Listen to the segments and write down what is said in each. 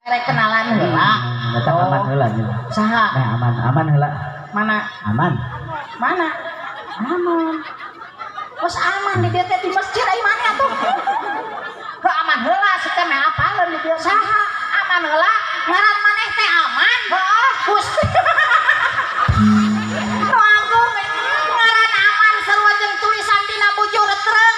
Rek kenalan heula. Eta aman heula nya. Saha? Aman heula. Mana? Aman. Mana? Aman. Bos aman di dia teh di masjid ai mana atuh? Ke aman heula sakemeh apaleun di dia. Saha? Aman heula. Ngaran maneh teh aman? Heeh, Gusti. Agung ngaran aman sarua jeung tulisan dina bujur trek.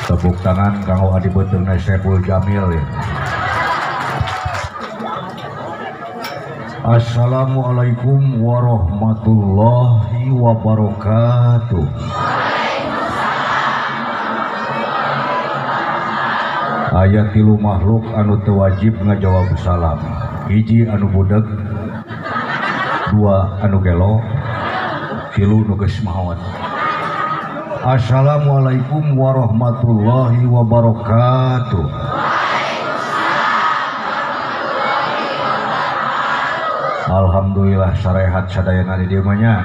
Tepuk tangan kanggo adi beuteungna Saiful Jamil ya. Assalamualaikum warahmatullahi wabarakatuh. Aya 3 makhluk anu teu wajib ngajawab salam. 1 anu budeg, 2 anu gelo, 3 nu geus maot. Assalamualaikum warahmatullahi wabarakatuh. Alhamdulillah sarehat sadayana di dieu mah nya.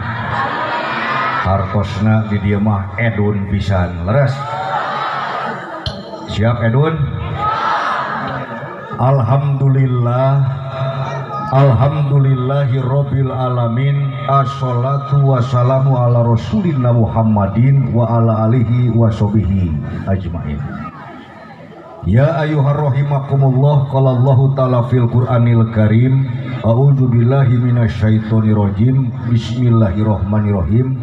Hartosna di dieu mah edun pisan. Leres. Siap edun? Alhamdulillah. Alhamdulillahi Rabbil Alamin. Assalatu wassalamu ala Rasulina Muhammadin wa ala alihi wa sahbihi ajmain. Ya ayyuhar rahimakumullah, qala Allahu ta'ala fil Qur'anil Karim, a'udzu billahi minasyaitonir rajim. Bismillahirrahmanirrahim.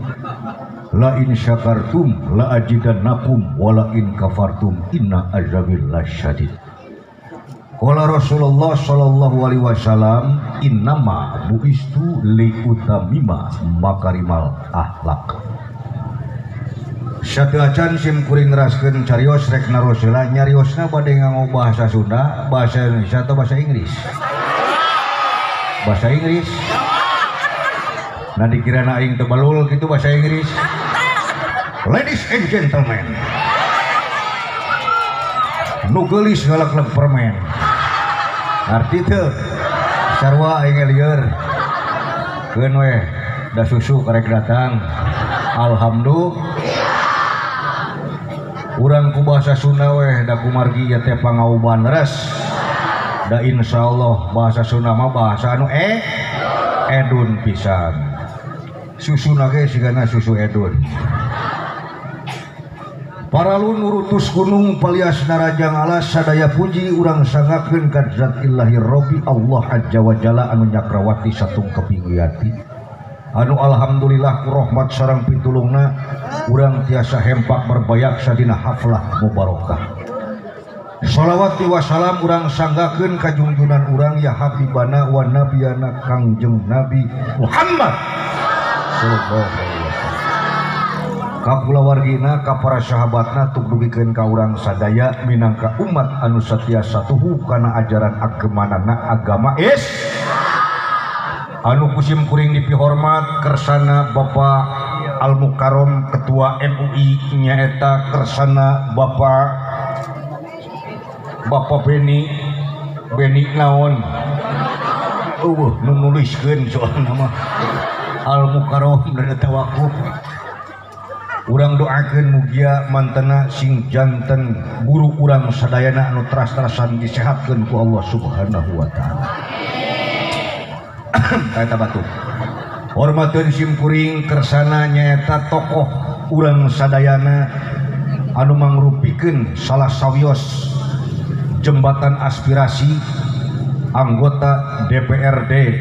la in syakartum la ajidannakum wa la in kafartum inna azabil lasyadid. Qala Rasulullah sallallahu alaihi wasallam innama buistu li utamima makarimal akhlak. Sateuacan sim kuring ngeraskeun carios rek narosela nyariosna bade nganggo bahasa Sunda, bahasa Indonesia atau bahasa Inggris? Bahasa Inggris. Nah dikirana aing teu balul kitu bahasa Inggris. Ladies and gentlemen, nu geulis ngalaklek permen. Arti teu sarua aing lieur. Keun we da susu karek datang. Alhamdulillah. Urang ku bahasa Sunda we da kumargi ya teh pangauban res. Da insyaallah bahasa Sunda mah bahasa anu edun pisan. Susu nage sigana susu edun. Paralun urutus gunung palias narajang alas sadaya puji urang sangakeun ka zat ilahi Rabbi Allah azza wa jalla anu nyakrawati satung kepinggiyati. Anu alhamdulillah ku rahmat sareng pitulungna urang tiasa hempak berbayak sadina haflah mubarakah. Shalawat wa salam urang sanggakeun ka junjunan urang ya habibana wa nabiyana Kangjeng Nabi Muhammad sallallahu alaihi wasallam. Ka kulawargina ka para sahabatna tuk dugikeun ka urang sadaya minangka umat anu satiasa tuhu kana ajaran agemanana agama anu kusim kuring dipihormat kersana Bapak Al Mukarrom Ketua MUI nyaeta kersana Bapak Beni naon nu nuliskeun soal nama Al Mukarrom dari tawakuf. Urang doakeun mugia mantena sing janten guru urang sadayana anu teras-terasan disehatkeun ku Allah Subhanahu wa taala. Kaita batu. Hormateun sim kuring kersana nyaeta tokoh urang sadayana anu mangrupikeun salah sawios jembatan aspirasi anggota DPRD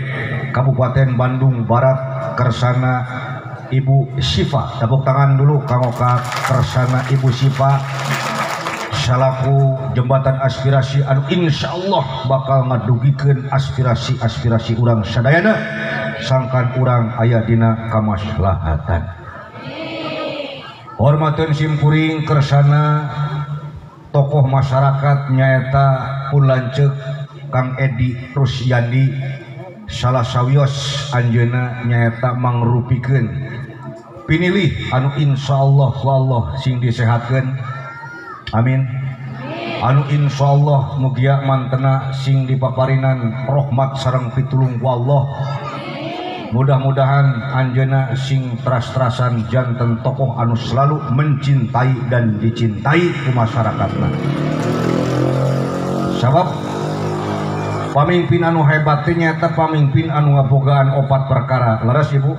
Kabupaten Bandung Barat kersana Ibu Sifa. Tepuk tangan dulu kanggo ka kersana Ibu Sifa salaku jembatan aspirasi anu insyaallah bakal ngadugikeun aspirasi urang sadayana sangkan urang aya dina kamaslahatan. Hormateun sim kuring kersana tokoh masyarakat nyaeta pun lanceuk Kang Edi Rusyandi salah sawios anjeunna nyaeta mangrupikeun pinilih anu insyaallah ku Allah sing disehatkeun amin anu insyaallah mugia mantena sing dipaparinan rahmat sareng pitulung ku Allah. Mudah-mudahan anjeunna sing teras-terasan janten tokoh anu selalu mencintai dan dicintai ku masyarakatna. Sabab pamimpin anu hebat teh nyaeta pamimpin anu ngabogaan 4 perkara. Leres Ibu?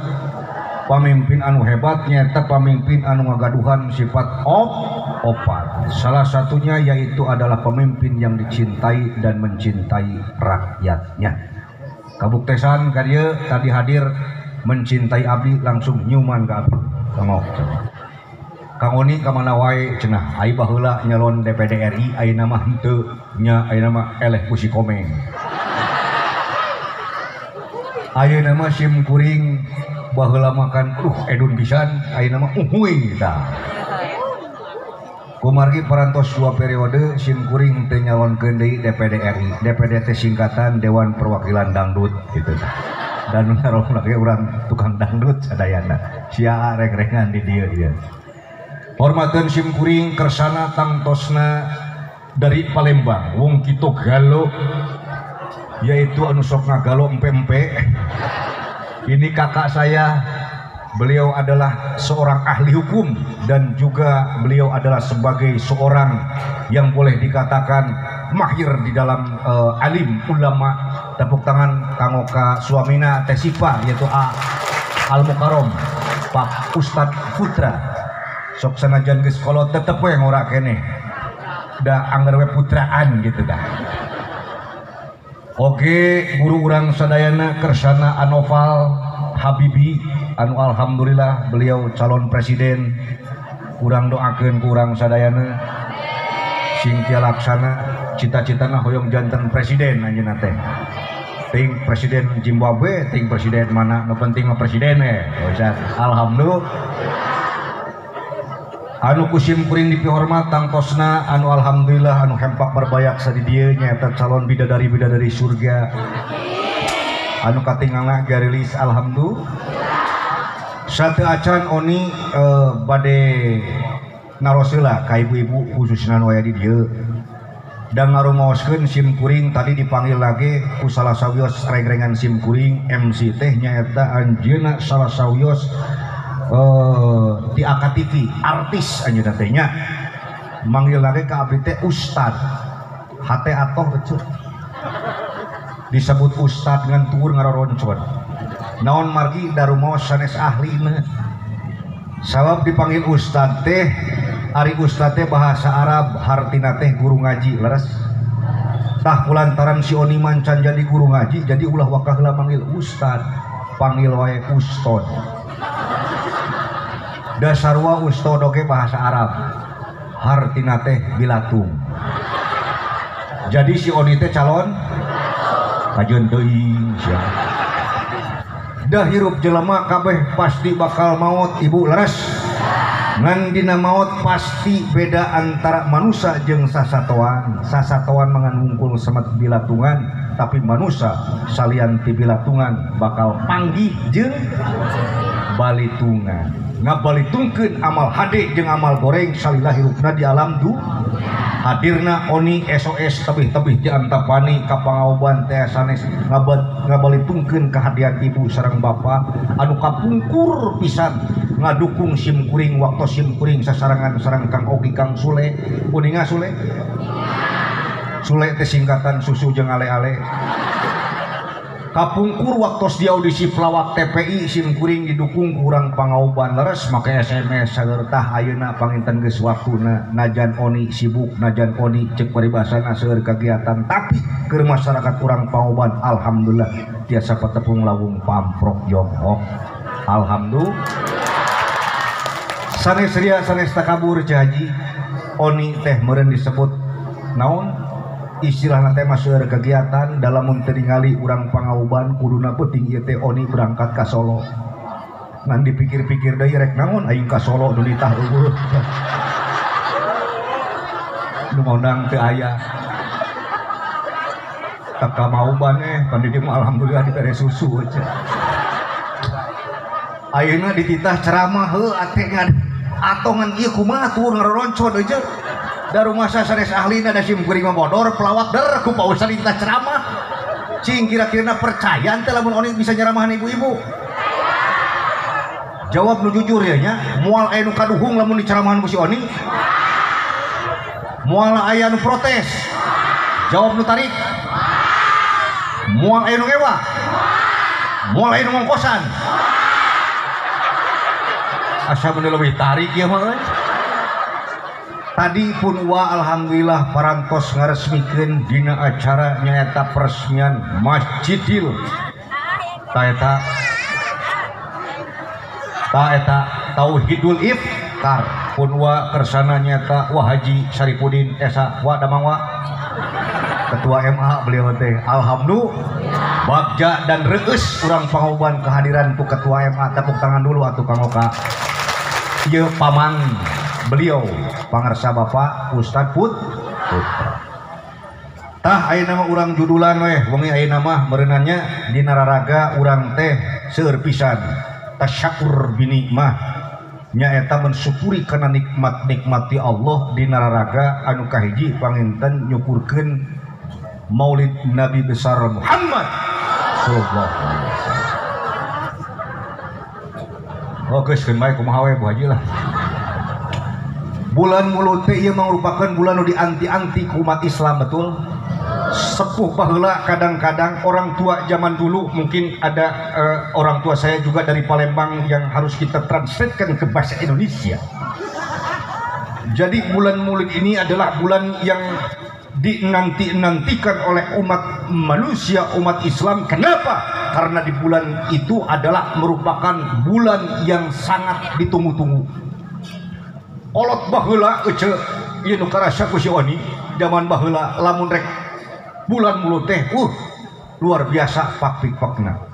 Pamimpin anu hebat nyaeta pamimpin anu ngagaduhan sifat 4. Salah satunya yaitu adalah pemimpin yang dicintai dan mencintai rakyatnya. Kabuktesan ka dieu tadi hadir mencintai abdi langsung nyuman ka abdi. Kang Oni ka mana wae cenah ai baheula nyalon DPD RI ayeuna mah henteu nya ayeuna mah eleh ku si Komeng. Ayeuna mah sim kuring baheula makan edun pisan ayeuna mah uhuy tah. Kumargi parantos 2 periode sim kuring teh nyalonkeun deui DPD RI. DPD teh singkatan Dewan Perwakilan Dangdut gitu. Dan naroh lagi urang tukang dangdut sadayana. Sia rek-rekan di dieu ieu. Hormateun sim kuring kersana tangtosna dari Palembang wong kitu galo yaitu anu sok ngagalo empe-empe. Ini kakak saya. Beliau adalah seorang ahli hukum dan juga beliau adalah sebagai seorang yang boleh dikatakan mahir di dalam alim ulama. Tepuk tangan kanggo ka suamina Teh Sifa yaitu Al Mukarrom Pak Ustadz Putra. Sok sanajan geus kolot tetep we ngora keneh. Da anggar we putraan gitu dah. Oke, guru urang sadayana kersana Anoval Habibi anu alhamdulillah beliau calon presiden. Kurang doakeun kurang sadayana sing tia laksana cita-citana hoyong janten presiden anjeunna teh. Ting presiden Zimbabwe, ting presiden mana, nu penting mah presiden alhamdulillah. Anu kusim kuring dipihormat tangtosna anu alhamdulillah anu hempak berbayak sadi dieu nyaeta calon bidadari-bidadari surga. Anu katingalna garilis alhamdulillah. Satu acan oni bade narosela ka ibu-ibu khususna nu aya di dieu. Dan ngarumaoskeun sim kuring tadi dipanggil lagi ku salah sawios reng-rengan sim kuring MC teh nyaeta anjeunna salah sawios di AKTV artis anjeunna teh nya. Manggil lagi ka abdi teh ustad. Hate atoh betul. Disebut ustad ngan tuur ngaroroncon. Naon margi darumaos sanes ahlina. Sabab dipanggil ustad teh ari ustad teh bahasa Arab hartina teh guru ngaji leres. Tah kulantaran si Oni mancan jadi guru ngaji jadi ulah wakah heula manggil ustad, panggil wae ustod. Dasarwa ustod oge bahasa Arab. Hartina teh bilatung. Jadi si Oni teh calon kajeun teuing sia. Dah hirup jelema kabeh pasti bakal maut ibu leres. Ngan dina maut pasti beda antara manusia jeung sasatoan. Sasatoan mangan hungkul semet bilatungan, tapi manusia salian ti bilatungan bakal panggih jeung balitungan. Ngabalitungkeun amal hade jeung amal goreng salila hirupna di alam hadirna Oni SOS tebih-tebih di antapani ka pangaoban teh sanes ngabalitungkeun kahadian ibu sareng bapa anu kapungkur pisan ngadukung sim kuring waktu sim kuring sasarangan sareng Kang Ogi Kang Sule. Kuninga Sule? Sule teh singkatan susu jeung ale-ale. Kapungkur waktu dia audisi pelawak TPI sim kuring didukung kurang pangaoban leres make SMS sageurtah ayeuna panginten geus waktuna najan Oni sibuk najan Oni cek paribasana seueur kegiatan tapi keur masyarakat kurang pangaoban alhamdulillah tiasa patepung lawung pamprok Yonghok alhamdulillah. Sanes ria sanes takabur jaji Oni teh meureun disebut naon istilah nanti masuk kegiatan dalam menteringali urang pangauban kuduna penting ieu teh Oni berangkat ke Solo. Ngan dipikir-pikir deui rek naon aing ka Solo nu ditah eueuh. Nu ngondang teu aya. Tak kamauban pan di dieu alhamdulillah dibere susu aja. Ayeuna dititah ceramah heuh ate atongan ieu kumaha tuh ngaroroncon aja. Daru masa sanes ahlina da sim kuring bodor pelawak der ku Pak Ustad ditah ceramah. Cing kira-kira percaya teh lamun Oni bisa nyaramahan ibu-ibu. Jawab nu jujur ya nya, moal aya nu kaduhung lamun diceramahan ku si Oni. Moal aya nu protes. Jawab nu tarik. Moal aya nu ewa. Moal aya nu ngongkosan. Asa mun leuwih tarik ieu mah euy. Tadi pun wa alhamdulillah parantos ngaresmikeun dina acara nyaeta peresmian Masjidil taeta Tauhidul Iftar pun wa kersana nyaeta Wah Haji Syarifudin Esa wa damang wa ketua MA beliau teh alhamdulillah bagja dan reus urang pangoban kehadiran ku ketua MA. Tepuk tangan dulu atuh Kang Oka. Ieu paman beliau pangarsa Bapak Ustad Putra. Tah ayeuna mah urang judulan weh wengi ayeuna mah meureunannya dina raraga urang teh seueur pisan tasyakur binikmah nyaeta mensyukuri kana nikmat-nikmati Allah dina raraga anu kahiji panginten nyukurkeun Maulid Nabi besar Muhammad sallallahu alaihi wasallam. Oh geus keun bae kumaha we Bu Haji lah. Bulan Mulut teh ieu merupakan bulan nu dianti-anti ku umat Islam betul. Sepuh baheula kadang-kadang orang tua zaman dulu mungkin ada orang tua saya juga dari Palembang yang harus kita translatekan ke bahasa Indonesia. Jadi bulan Maulid ini adalah bulan yang dinanti-nantikan oleh umat manusia, umat Islam. Kenapa? karena di bulan itu adalah merupakan bulan yang sangat ditunggu-tunggu. Olot baheula ece ieu nu karasa ku si Oni zaman baheula lamun rek bulan mulut teh luar biasa pakpik-pakna.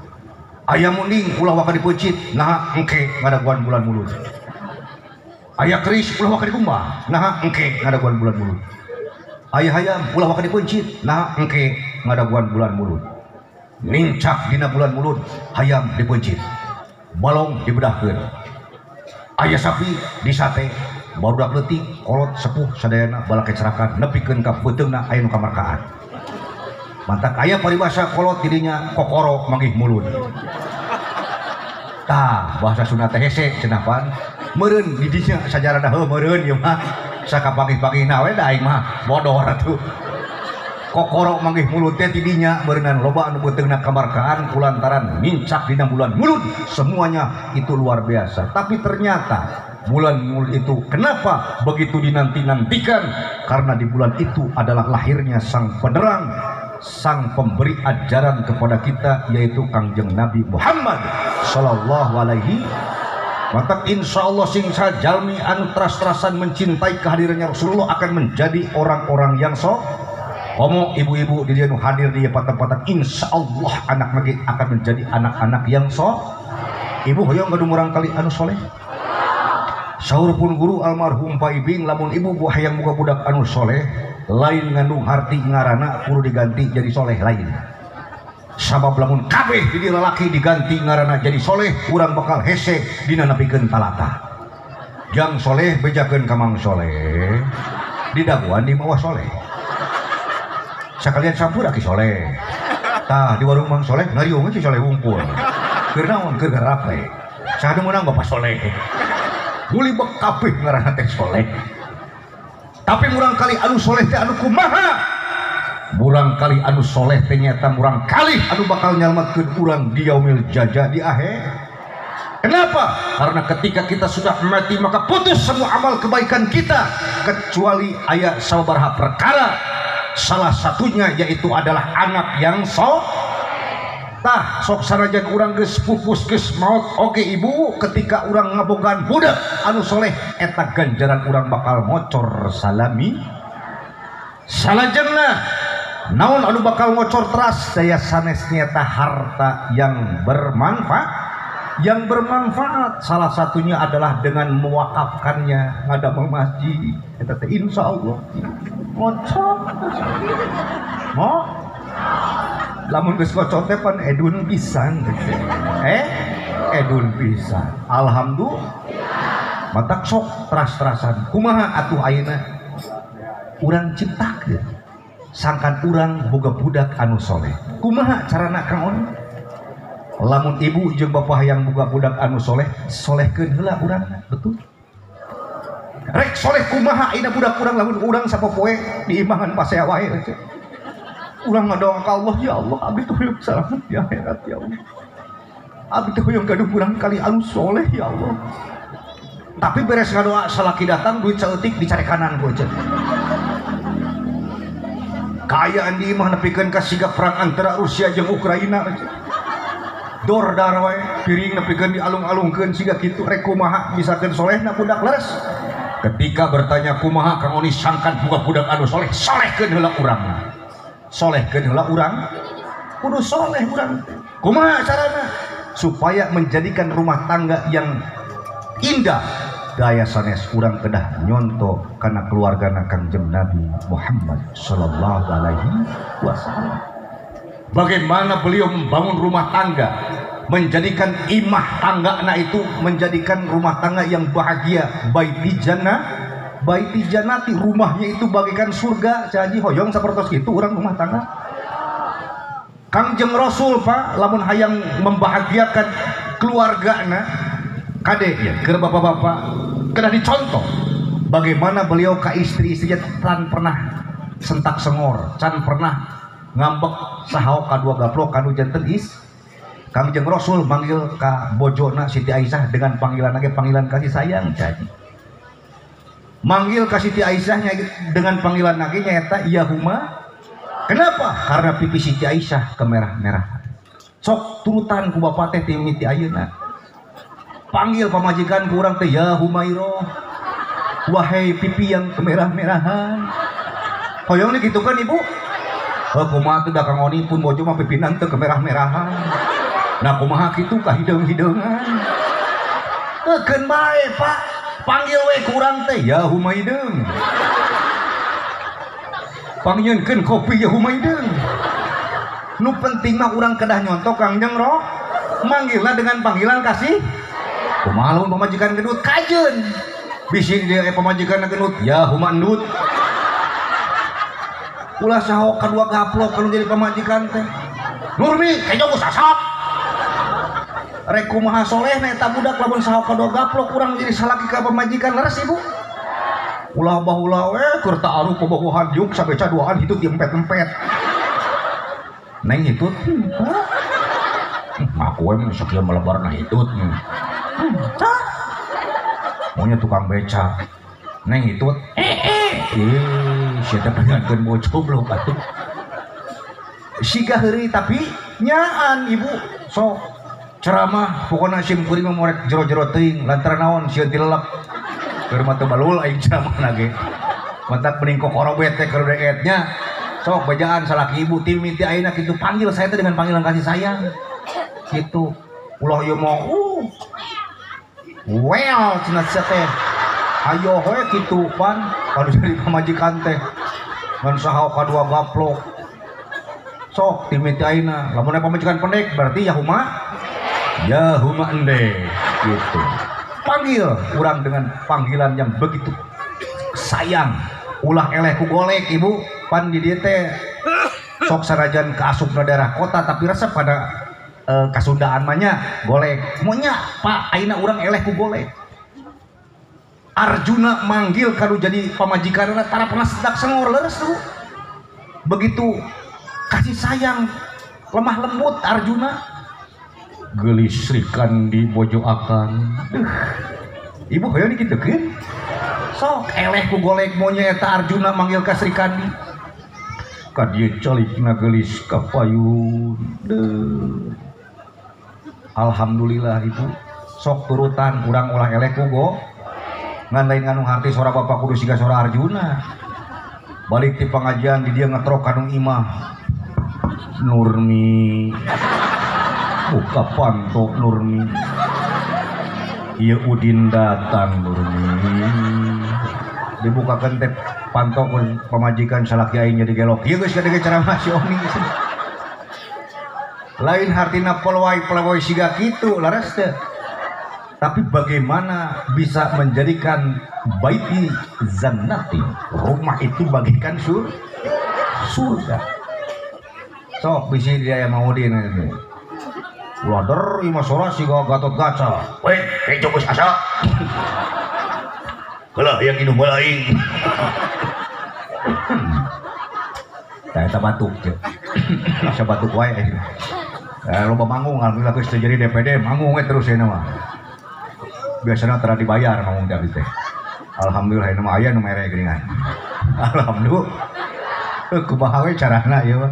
Aya munding ulah waka dipeucit nah engke ngadaguan bulan mulut. Aya keris ulah waka dikumbah nah engke ngadaguan bulan mulut. Aya hayam ulah waka dipeucit nah engke ngadaguan bulan mulut. Nincak dina bulan mulut hayam dipeucit. Balong dibedahkeun. Aya sapi disate barudak leutik kolot sepuh sadayana bala kecerakan nepikeun ka peuteungna aya nu kamarkaan. Mantak aya paribasa kolot tidinya kokoro manggih mulut. Tah bahasa Sunda teh hese cenah pan. Meureun di dinya sajarana heuh meureun ieu mah. Sakapangih-pangihna we da aing mah bodor atuh. Kokoro manggih mulut teh tidinya berenang loba anu peuteungna kamarkaan kulantaran mincak dina bulan mulut semuanya itu luar biasa. Tapi ternyata bulan mulut itu kenapa begitu dinanti-nantikan? Karena di bulan itu adalah lahirnya sang penerang, sang pemberi ajaran kepada kita, yaitu Kangjeng Nabi Muhammad sallallahu alaihi. Maka insya Allah sing sajalmi anu teras-terasan mencintai kehadirannya Rasulullah akan menjadi orang-orang yang Komo ibu-ibu di dia nu hadir di tempat-tempat, insya Allah anak lagi akan menjadi anak-anak yang Ibu hoyong ngadu murang kali anu soleh. Saur pun guru almarhum Pak Ibing, lamun ibu bu hayang muga budak anu soleh, lain ngandung arti ngarana kudu diganti jadi soleh lain. Sabab lamun kabeh di lalaki diganti ngarana jadi soleh, urang bakal hese dina nepikeun talata. Jang soleh bejakeun ka mang soleh, didaguan di bawah soleh. Sakalian sampur aki soleh. Tah di warung mang soleh ngariung si soleh wungkul. Keur naon keur garap we. Sadu meunang bapak soleh. Guli bek kabeh ngaranna teh soleh. Tapi murang kali anu soleh teh anu kumaha? Murang kali anu soleh teh nyata murang kali anu bakal nyalametkeun urang di yaumil jaza di akhir. Kenapa? Karena ketika kita sudah mati maka putus semua amal kebaikan kita kecuali aya sabaraha perkara. Salah satunya yaitu adalah anak yang tah sok sanajan urang geus pupus geus maot oge ibu, ketika urang ngabogaan budak anu soleh eta ganjaran urang bakal ngocor salami salajengna. Naon anu bakal ngocor teras daya sanes nyata harta yang bermanfaat, salah satunya adalah dengan mewakafkannya ngadamel masjid eta teh insyaallah ngocor lamun geus ngocor teh pan edun pisan edun pisan alhamdulillah. Matak sok teras-terasan kumaha atuh ayeuna urang ciptakeun sangkan urang boga budak anu soleh. Kumaha carana Kang On? Lamun ibu jeung bapak yang boga budak anu soleh, solehkeun heula urang, betul. Rek soleh kumaha ayeuna budak urang lamun urang sapopoe diimbangan pasea wae. Urang ngadoa ka Allah, ya Allah abdi teh hoyong selamat di akhirat ya Allah. Abdi teh hoyong gaduh urang kali anu soleh ya Allah. Tapi beres ngadoa salaki datang duit saeutik dicari kanan ku ceuk. Kaayaan di imah nepikeun ka siga perang antara Rusia jeung Ukraina. Dor dar wae piring nepikeun dialung-alungkeun siga kitu rek kumaha misakeun solehna budak leres. Ketika bertanya kumaha Kang Oni sangkan budak anu soleh, solehkeun heula urangna. Solehkeun heula urang kudu soleh urang. Kumaha carana supaya menjadikan rumah tangga yang indah? Daya sanes urang kedah nyonto kana keluargana Kangjeng Nabi Muhammad sallallahu alaihi wasallam. Bagaimana beliau membangun rumah tangga, menjadikan imah tanggana itu menjadikan rumah tangga yang bahagia. Baiti jannati, rumahnya itu bagaikan surga. Jadi hoyong sapertos kitu urang rumah tangga. Kangjeng Rasul Pak lamun hayang membahagiakan keluargana kade ya keur bapak-bapak kena dicontoh bagaimana beliau ka istri-istrinya tan pernah sentak sengor, can pernah ngambek sahaok kadua gaplok kanu janten Kangjeng Rasul manggil ka bojona Siti Aisyah dengan panggilan kasih sayang. Jadi manggil ka Siti Aisyahnya dengan panggilan lagi nyata iya huma. Kenapa? Karena pipi Siti Aisyah kemerah-merah. sok turutan ku bapak teh ti mimiti ayeuna. Panggil pamajikan ku urang teh ya Humairo. Wahai pipi yang kemerah-merahan. Hoyong nih gitu kan ibu. Kumaha teh da Kang Oni pun bojo mah pipinan teu kemerah-merahan. Nah kumaha kitu kahideung-hideungan. Keun bae Pak. Panggil we ku urang teh ya Humaideng. Panggilkeun kopi ya Humaideng. Nu penting mah urang kedah nyontok Kang Jengrok. Manggilna dengan panggilan kasih. Kumaha lamun pamajikan gendut kajeun. Bisi dia pamajikan gendut ya Humandut. Ulah saho kadua gaplok kalau jadi pamajikan teh. Nurmi kayak geus asap. Rek kumaha soleh na eta budak lamun saho kadua gaplok urang jadi salaki ka pamajikan leres ibu. Ulah baheula we keur ta'aruf bobogohan juk sabeca duaan hitu ti empet-empet. Neng hitut. Aku we sakieu melebar na hitut. Maunya tukang beca. Neng hitut. Siapa pengantin bojo belum atuh. Siga heuri tapi nyaan ibu sok ceramah pokona sim kuring mah morek jero-jero teuing lantaran naon sieun ti lelep keur mah teu balul aing ceramahna ge. Mantak bening kokorobet teh keur deetnya sok bejaan salaki ibu tim mimiti ayeuna kitu panggil saya teh dengan panggilan kasih sayang. Kitu. Ulah ieu mah well cenah teh. Ayo we kitu pan kalau jadi pamajikan teh ngan saha kadua gaplok sok timiti ayeuna lamun pamajikan pendek berarti ya huma ende gitu. Panggil urang dengan panggilan yang begitu sayang. Ulah eleh ku golek ibu pan di dieu teh sok sanajan kaasupna daerah kota tapi resep pada kasundaan mah nya golek. Monya Pak ayeuna urang eleh ku golek. Arjuna manggil kanu jadi pamajikanna tara pernah sedak sengor leres tuh. Begitu kasih sayang lemah lembut Arjuna gelisrikan di bojoakan. Ibu hoyong kitu keun. Sok eleh ku golek monya eta Arjuna manggil ka Sri Kandi. Ka dieu calikna gelis ka payun. Alhamdulillah ibu. Sok turutan urang ulah eleh ku go. Ngan lain anu harti sora bapak kudu siga sora Arjuna. Balik ti pengajian di dia ngetrok kanu imah. Nurmi. Buka pantok Nurmi. Ieu Udin datang Nurmi. Dibukakeun teh pantok pamajikan salaki aing jadi gelok. Ieu geus kadege ceramah si Oni. Lain hartina pelawai siga kitu laras teh. Tapi bagaimana bisa menjadikan baiti zannati, rumah itu bagikan surga. Sok bisi dia yang mau din itu. Ulah imah sora siga Gatot Kaca. Weh, kejo geus asa. Heula yang indung balaing. Tah eta batuk teh. Asa batuk wae. Loba manggung alhamdulillah geus jadi DPD manggung we terus cenah mah. Biasanya telah dibayar ngomong dari teh. Alhamdulillah ini mah aya nu mere geuningan. Alhamdulillah. Kumaha we carana ieu mah.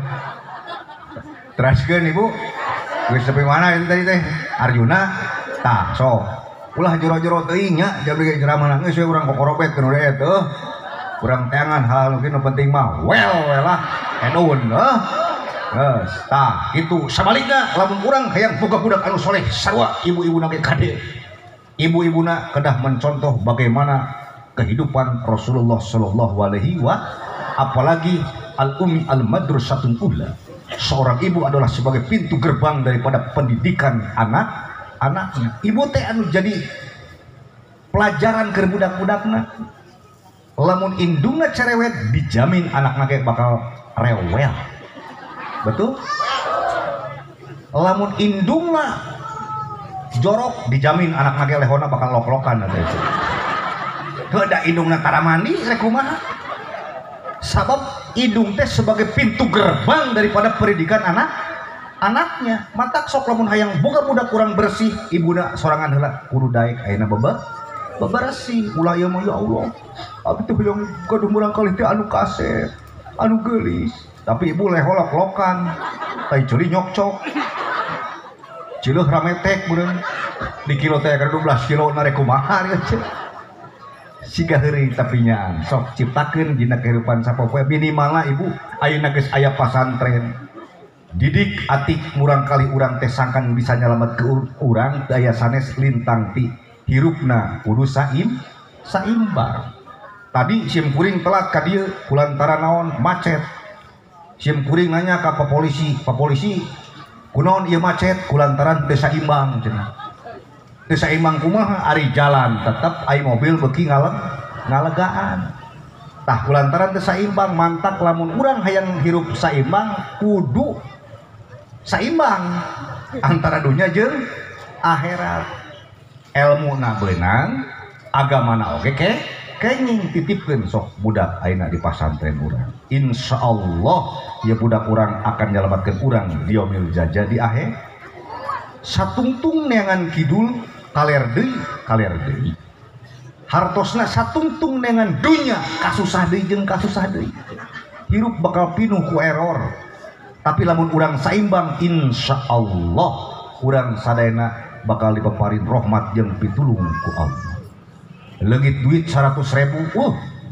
Teraskeun Ibu. Geus sampai mana itu tadi teh? Arjuna. Tah, sok. Ulah jero-jero teuing nya jadi ceramah geus we urang kokorobet keur deet teh. Urang teangan hal nu penting mah well lah edun geus. Tah, kitu sabalikna lamun urang hayang boga budak anu soleh sarua ibu-ibuna ge kade. Ibu-ibuna kedah mencontoh bagaimana kehidupan Rasulullah Shallallahu Alaihi Wasallam, apalagi al-ummi al-madrasatul ula. Seorang ibu adalah sebagai pintu gerbang daripada pendidikan anak-anaknya. Ibu teh anu jadi pelajaran ke budak-budakna. Lamun indungna cerewet dijamin anak-anak bakal rewel. Betul? Lamun indungna jorok dijamin anak-anak lehona bakal lok-lokan atau itu. Heuda indungna tara mandi rek kumaha? Sabab indung teh sebagai pintu gerbang daripada pendidikan anaknya. Matak sok lamun hayang boga budak kurang bersih, ibuna sorangan heula kudu daek ayeuna bebersih. Ulah ieu mah ya Allah. Abi teh hoyong kudu murang kali teh anu kaset, anu geulis. Tapi ibu leh lok-lokan. Tai culi nyokcok. Cileuh rametek meureun di kilo teh 12 kilo narek kumaha ya ceu siga heureuy tapi nya sok ciptakeun dina kehidupan sapopoe minimalna ibu ayeuna geus aya pasantren didik atik murang kali urang teh sangkan bisa nyalamet ke urang teu aya sanes lintang ti hirupna kudu saimbang. Tadi sim kuring telat ka dieu kulantaran naon macet. Sim kuring nanya ka Pak polisi kunaon ieu macet kulantaran teu saimbang cenah. Teu saimbang kumaha ari jalan tetep ai mobil beuki ngalegaan. Tah kulantaran teu saimbang mantak lamun urang hayang hirup saimbang kudu saimbang antara dunya jeung akhirat. Elmuna beunang, agamana oge kenging titipkeun sok budak ayeuna di pasantren urang. Insyaallah ya budak urang akan nyelamatkeun urang di yaumil jaza di akhir. Satungtung neangan kidul kaler deui. Hartosna satungtung neangan dunya kasusah deui jeung kasusah deui. Hirup bakal pinuh ku error. Tapi lamun urang saimbang insyaallah urang sadayana bakal dipaparin rahmat jeung pitulung ku Allah. Leungit duit 100.000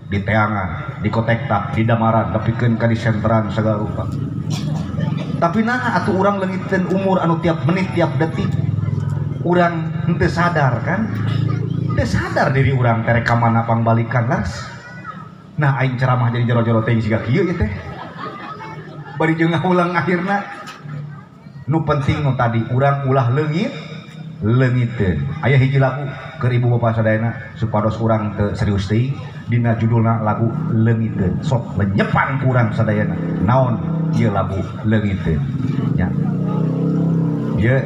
di teangan, di kotektak, di damaran, nepikeun ka di senteran segala rupa. Tapi nah atuh urang leungitkeun umur anu tiap menit tiap detik urang henteu sadar kan? Teu sadar diri urang teh ka mana pangbalikan las. Nah aing ceramah jadi jero-jero teh siga kieu ieu teh. Bari jeung ngulang akhirna nu penting nu tadi urang ulah leungiteun. Aya hiji lagu keur ibu bapak sadayana supados urang teu serius deui dina judulna lagu leungiteun. Sok lenyepan ku urang sadayana. Naon ieu lagu leungiteun? Nya. Ieu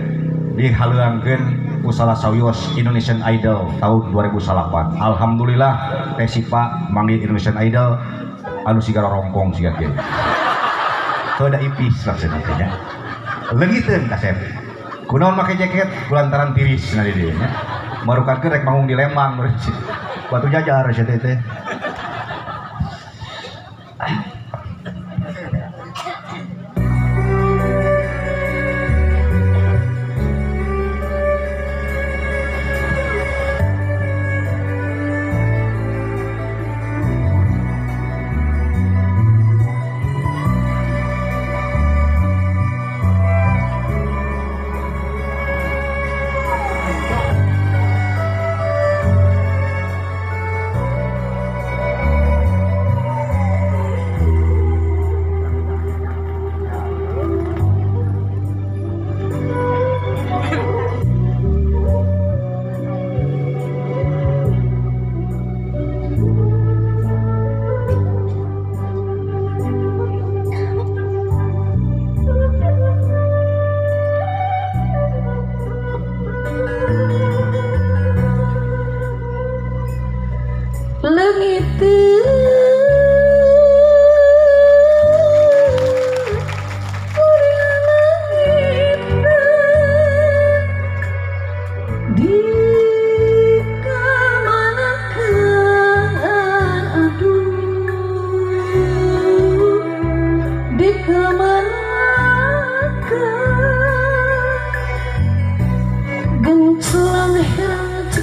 dihaleuangkeun ku salah sawios Indonesian Idol tahun 2008. Alhamdulillah teh Sipa manggil Indonesian Idol anu sigara rongkong siga kieu. Teu ada ipis maksudna teh nya. Leungiteun kasep. Kunaon make jaket kulantaran tiris na di dieu nya. Marukakeun rek manggung di Lembang batu jajar sia teh.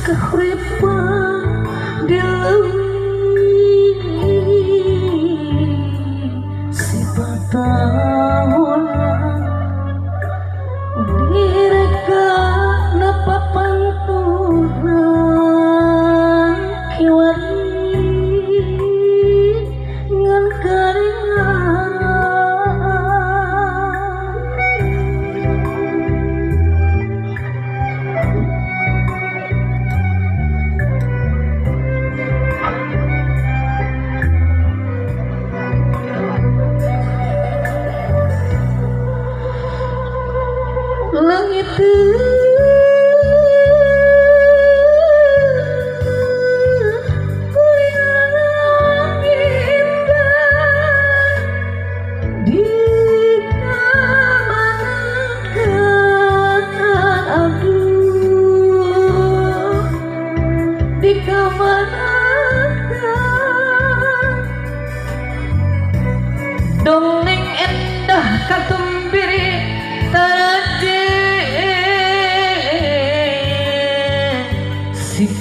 Kahuripan di leuwih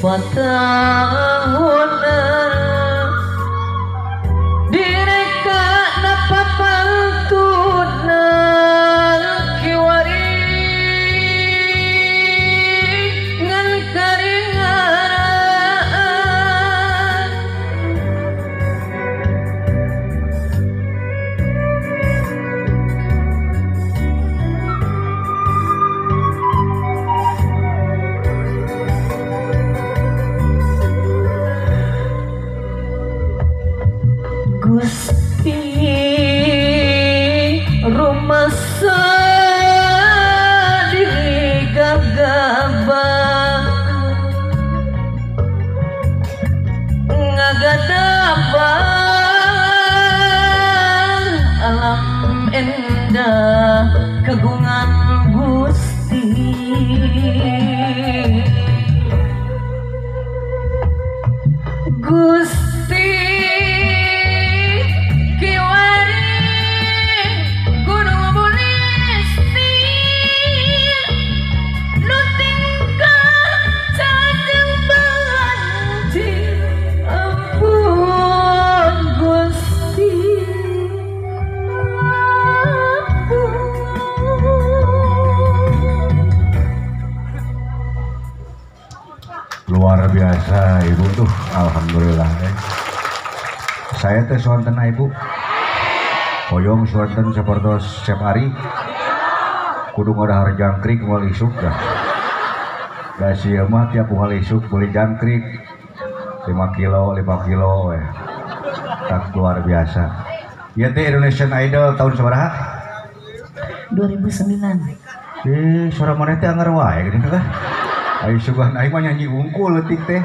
fatahuna direka napapantuna kiwari ngan karingaran Gusti rumasa diri gagabah ngagadabah alam endah kagungan Gusti Gusti Luar biasa ibu tuh, alhamdulillah saya teh sonten ibu hoyong sonten seperti setiap hari kudu ngadahar jangkrik moal isuk dah da sieu mah tiap moal isuk beli jangkrik 5 kilo tak luar biasa. Ieu teh Indonesian Idol tahun sabaraha? 2009. Suara mana teh anger wae gini kan? Ayo sugan aing mah nyanyi unggul leutik teh.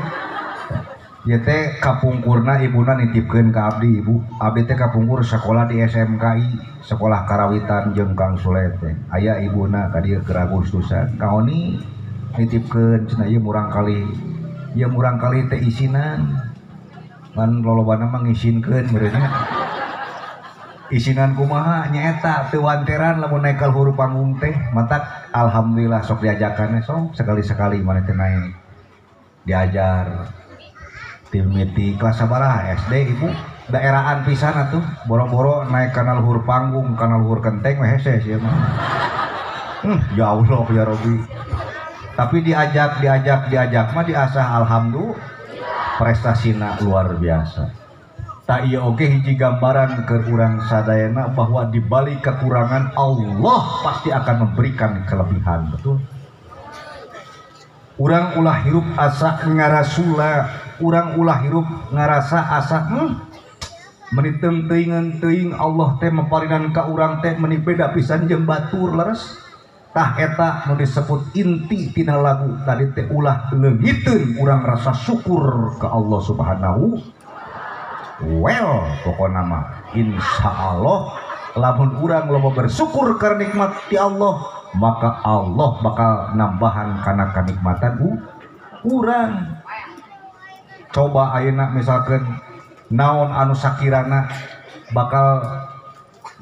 Ieu teh kapungkurna ibuna nitipkeun ka abdi ibu. Abdi teh kapungkur sekolah di SMKI, Sekolah Karawitan jeung Kang Sule teh. Aya ibuna ka dieu keur Agustusan. Kang Oni nitipkeun cenah ieu murang kali. Ieu murang kali teh isinan. Ngan lolobana mah ngisinkeun meureunnya. Isinan kumaha nyaeta teu wanteran lamun naik ka luhur panggung teh matak alhamdulillah sok diajakannya sok sekali-sekali maneh teh naik diajar tim miti kelas sabaraha SD ibu daerahan pisan atuh boro-boro naik kana luhur panggung kana luhur genteng we hese sieun mah ya Allah ya Rabbi tapi diajak mah diasah alhamdulillah prestasina luar biasa. Tak iya oke hiji gambaran ke urang sadayana bahwa di balik kekurangan Allah pasti akan memberikan kelebihan, betul. Urang ulah hirup asa ngarasula, urang ulah hirup ngarasa asa meniteng teuing Allah teh memparinan ka urang teh meuni beda pisan jeung batur leres. Tah eta nu disebut inti tina lagu tadi teh ulah leungiteun urang rasa syukur ke Allah Subhanahu pokoknya mah insya Allah lamun urang loba bersyukur karena nikmat ti Allah maka Allah bakal nambahan karena kenikmatan urang. Coba ayeuna misalkan naon anu sakirana bakal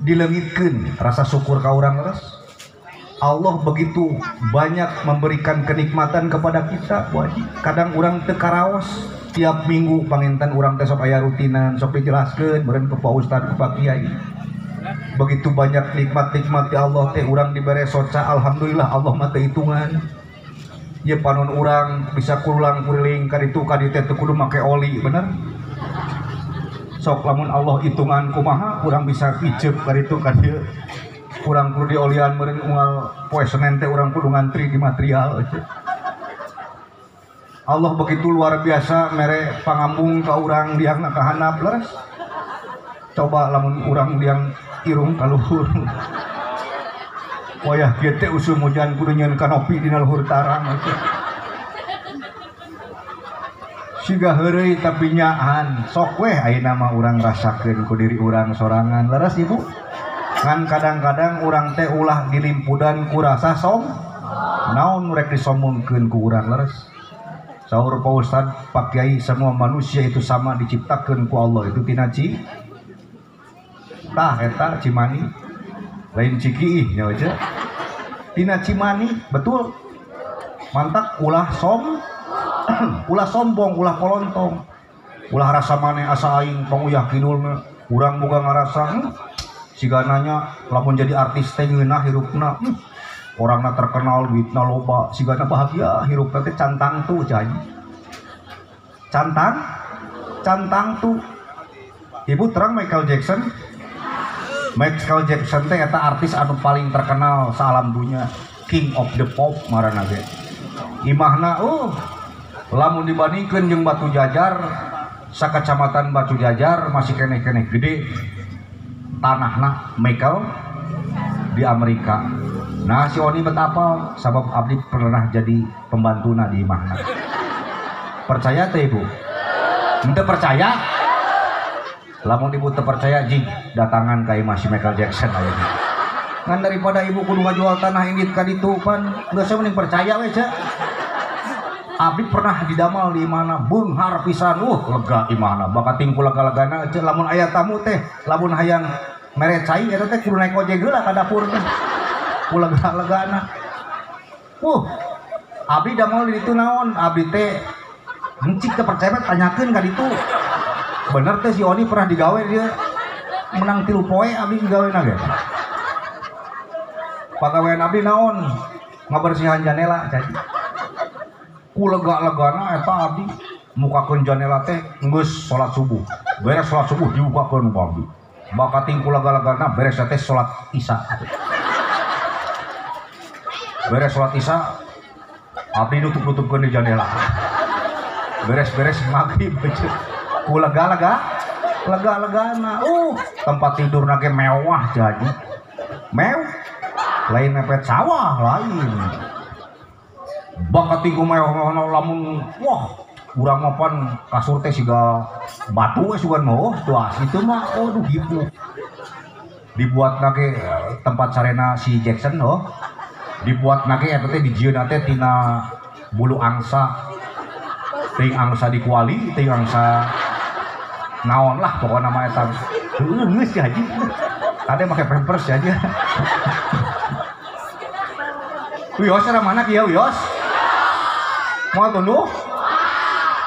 dileungitkeun rasa syukur ka urang leres. Allah begitu banyak memberikan kenikmatan kepada kita wajib. Kadang urang teu karaos tiap minggu panginten urang teh sok aya rutinan sok dijelaskeun meureun ku Pak Ustad ku Pak Kiai. Begitu banyak nikmat-nikmat ti Allah teh urang dibere soca alhamdulillah Allah mah teu hitungan. Ye panon urang bisa kurulang kuriling ka ditu ka dieu teh teu kudu make oli bener. Sok lamun Allah hitungan kumaha urang bisa icep ka ditu ka dieu. Urang kudu diolian meureun unggal poe Senen teh urang kudu ngantri di material. Allah begitu luar biasa mere pangambung ka urang diangna ka handap leres. Coba lamun urang diang irung ka luhur. Wayah kieu teh usum hujan kudu nyieun kanopi dina luhur tarang. Siga heureuy tapi nyaan sok weh ayeuna mah urang rasakeun ku diri urang sorangan leres ibu. Kan kadang-kadang urang teh ulah dilimpudan ku rasa naon rek disombongkeun ku urang leres. Saur Pak Ustad Pak Kiai semua manusia itu sama diciptakan ku Allah itu tina tah eta cimani lain cikiih nya tina cimani betul mantap ulah ulah sombong, ulah kolontong, ulah rasa maneh asa aing panguyah kidulna, urang boga ngarasa sigananya lamun jadi artis teh ngeunah hirupna, orangna terkenal duitna loba, sigana bahagia hirupna teh cantang tuh janji. Cantang tuh. Ibu terang Michael Jackson teh eta artis anu paling terkenal salam dunya, King of the Pop marana ge. Imahna lamun dibandingkeun jeung Batu Jajar, sakacamatan Batu Jajar masih keneh-keneh gede tanahna Michael di Amerika. Nah si Oni betapa sabab abdi pernah jadi pembantuna di imahna. Percaya teh ibu? Henteu percaya? Lamun ibu terpercaya jing datangan ka imah si Michael Jackson ayeuna. Ngan daripada ibu kudu ngajual tanah indit ka ditu pan geus mending percaya we ce. Abdi pernah didamal di mana beunghar pisan lega imahna bakat tingkul lega-legana ce lamun aya tamu teh lamun hayang mere cai eta teh kudu naik ojek heula ka dapur teh. Lega-legana. Abdi damal di ditu naon? Abdi teh encik teh percaya tanyakeun ka ditu. Bener teh si Oni pernah digawe dia menang 3 poe abdi digaweuna ge. Pagawean abdi naon? Ngabersihan janela jadi. Ku lega-legana eta abdi mukakeun janela teh geus salat subuh. Beres salat subuh dibukakeun ku abdi. Bakating ku lega-legana beres teh salat Isya. Beres salat Isya abdi nutup-nutupkeun di janela. Beres-beres maghrib ku lega-legana tempat tidur nage mewah jadi lain mepet sawah lain bakat tinggu mewah lamun urang mapan kasur teh siga batu sugan mah tuh itu mah gitu dibuat nage tempat sarena si Jackson dibuat nage eta teh dijieun teh tina bulu angsa ting angsa di kuali ting angsa naon lah pokoknya nama eta geus ya haji tadi pakai pampers aja. Wios era mana kieu Wios? Moal tunduh?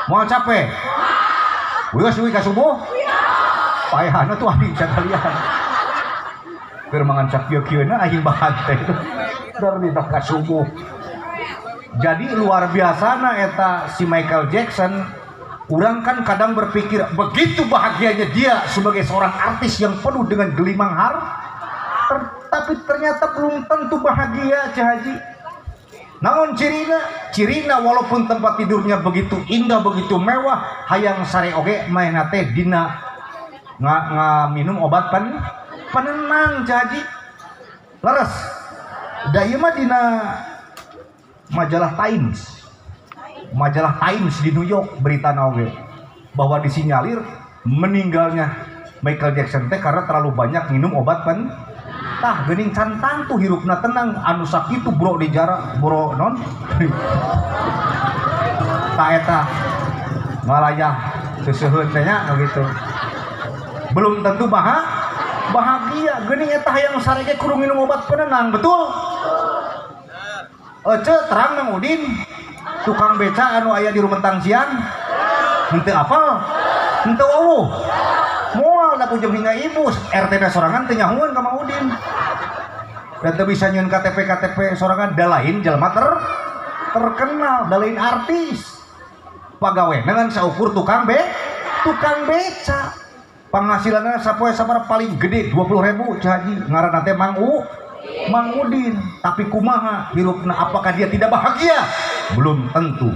Moal capek? Wios deui ka subuh? Paehana tuh aing cak kalian. Keur mangan cak kieu-kieuna aing bahan teh. Dar di ka subuh. Jadi luar biasana eta si Michael Jackson. Urang kan kadang berpikir begitu bahagianya dia sebagai seorang artis yang penuh dengan gelimang tapi ternyata belum tentu bahagia Cah Haji. Namun cirina walaupun tempat tidurnya begitu indah begitu mewah hayang sare oge maena teh dina minum obat penenang Cah Haji. Laras da ieu mah dina majalah Times di New York berita nawe bahwa disinyalir meninggalnya Michael Jackson teh karena terlalu banyak minum obat tah geuning cantang tuh hirupna tenang anu sakitu bro di jarak bro non tah eta ngalayah seuseheun teh nya gitu belum tentu bahagia geuning eta hayang sarege kudu minum obat penenang betul terang Mang Udin tukang beca anu aya di Rumentang siang henteu apal henteu eueuh moal da pujem hingga ibu RT sorangan teh nyahueun ka Mang Udin da teu bisa nyieun KTP sorangan da lain jelema terkenal da lain artis pagawe dengan saukur tukang beca penghasilanna sapoe sabaraha paling gede 20.000 Cah Haji ngaranna teh Mang Udin. Tapi kumaha hirupna apakah dia tidak bahagia? Belum tentu.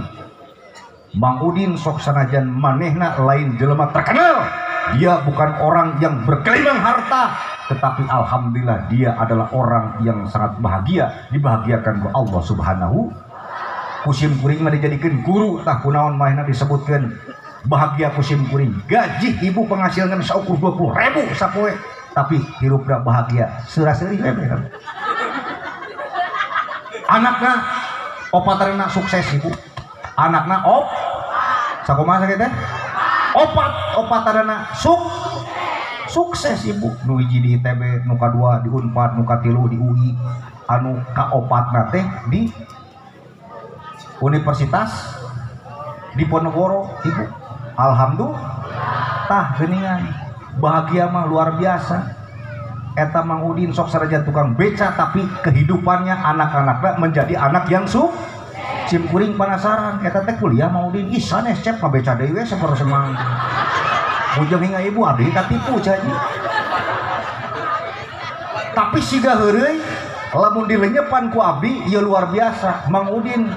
Mang Udin sok sanajan manehna lain jelema terkenal, dia bukan orang yang bergelimang harta, tetapi alhamdulillah dia adalah orang yang sangat bahagia, dibahagiakan oleh Allah Subhanahu. Kusim kuring mah dijadikeun guru tah kunaon mahna disebutkeun bahagia kusim kuring. Gaji ibu penghasilan saukur 20.000 sapoe, tapi hirupna bahagia seura-seuri anakna opatarena sukses ibu anakna sakumaha sakitu teh opatarena sukses ibu nu hiji di ITB nu kadua di Unpad nu katilu di UI anu kaopatna teh di Universitas di Ponorogo ibu. Alhamdulillah tah geuningan bahagia mah luar biasa. Eta Mang Udin sok sarajan tukang beca tapi kehidupannya anak-anaknya menjadi anak yang sim kuring penasaran eta teh kuliah Mang Udin ih sanes cep ngabeca deui we saperose mang ujung hingga ibu abdi katipu jadi tapi siga heureuy lamun dilenyepan ku abdi ieu luar biasa. Mang Udin